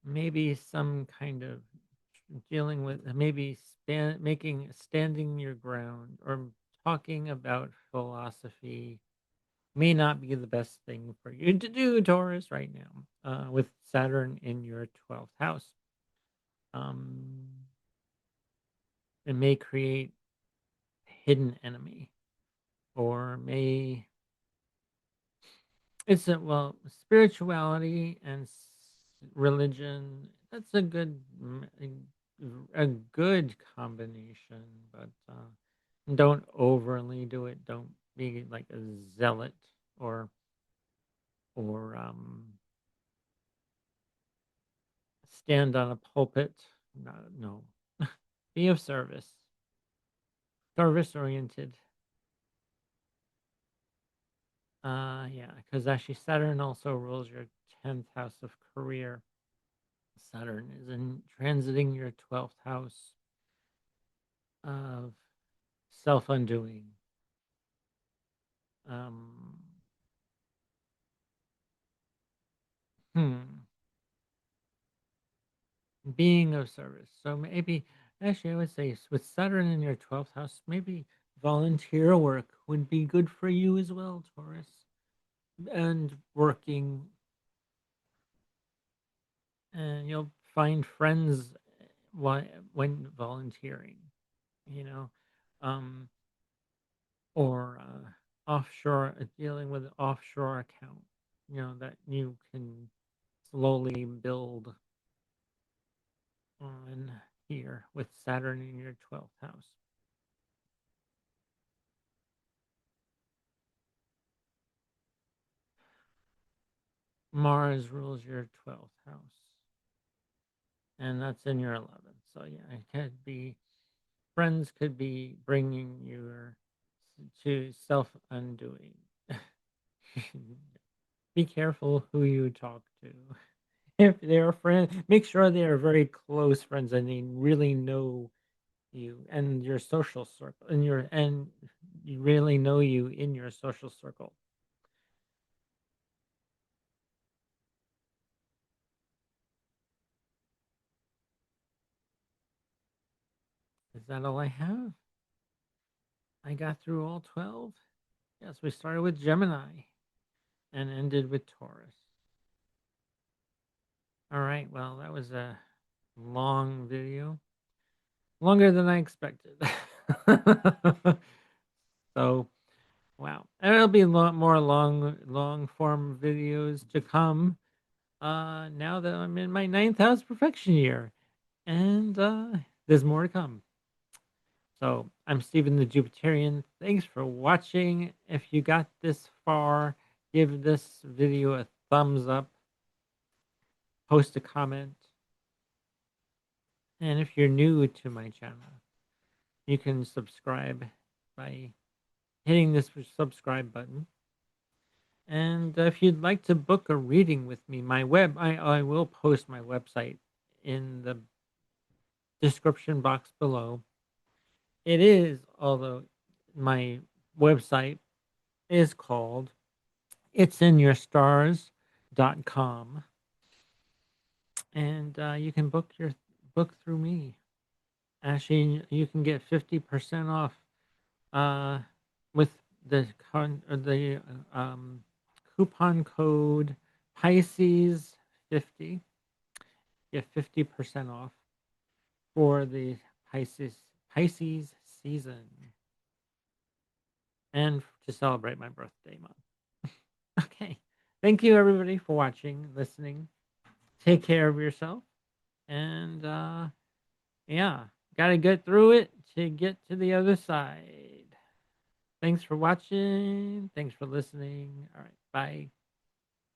maybe some kind of dealing with maybe making standing your ground or talking about philosophy may not be the best thing for you to do, Taurus, right now, with Saturn in your 12th house. Um, it may create hidden enemy or may it's a well spirituality and religion. That's a good a good combination, but don't overly do it. Don't be like a zealot or or stand on a pulpit. No, no. Be of service, service oriented. Yeah, because actually Saturn also rules your 10th house of career. Saturn is in transiting your 12th house of self undoing. Um, hmm, being of service. So maybe, actually, I would say with Saturn in your 12th house, maybe volunteer work would be good for you as well, Taurus. And working, and you'll find friends when volunteering, you know, um, or offshore, dealing with an offshore account, that you can slowly build on here with Saturn in your 12th house. Mars rules your 12th house, and that's in your 11th. So, yeah, it could be friends could be bringing you to self undoing. Be careful who you talk to. If they're friends, make sure they are very close friends and they really know you and your social circle and you really know you in your social circle. Is that all I have? I got through all 12. Yes, we started with Gemini and ended with Taurus. All right, well, that was a long video, longer than I expected. So, wow, there'll be a lot more long form videos to come. Now that I'm in my ninth house perfection year, and there's more to come. So I'm Stephen the Jupiterian. Thanks for watching. If you got this far, give this video a thumbs up, post a comment, and if you're new to my channel, you can subscribe by hitting this subscribe button. And if you'd like to book a reading with me, I will post my website in the description box below. It is, although my website is called it'sinyourstars.com, and you can book through me. Actually, you can get 50% off uh, with the coupon code Pisces 50. Get 50% off for the Pisces Pisces season and to celebrate my birthday month. Okay. Thank you everybody for watching, listening. Take care of yourself. And yeah, gotta get through it to get to the other side. Thanks for watching. Thanks for listening. All right. Bye.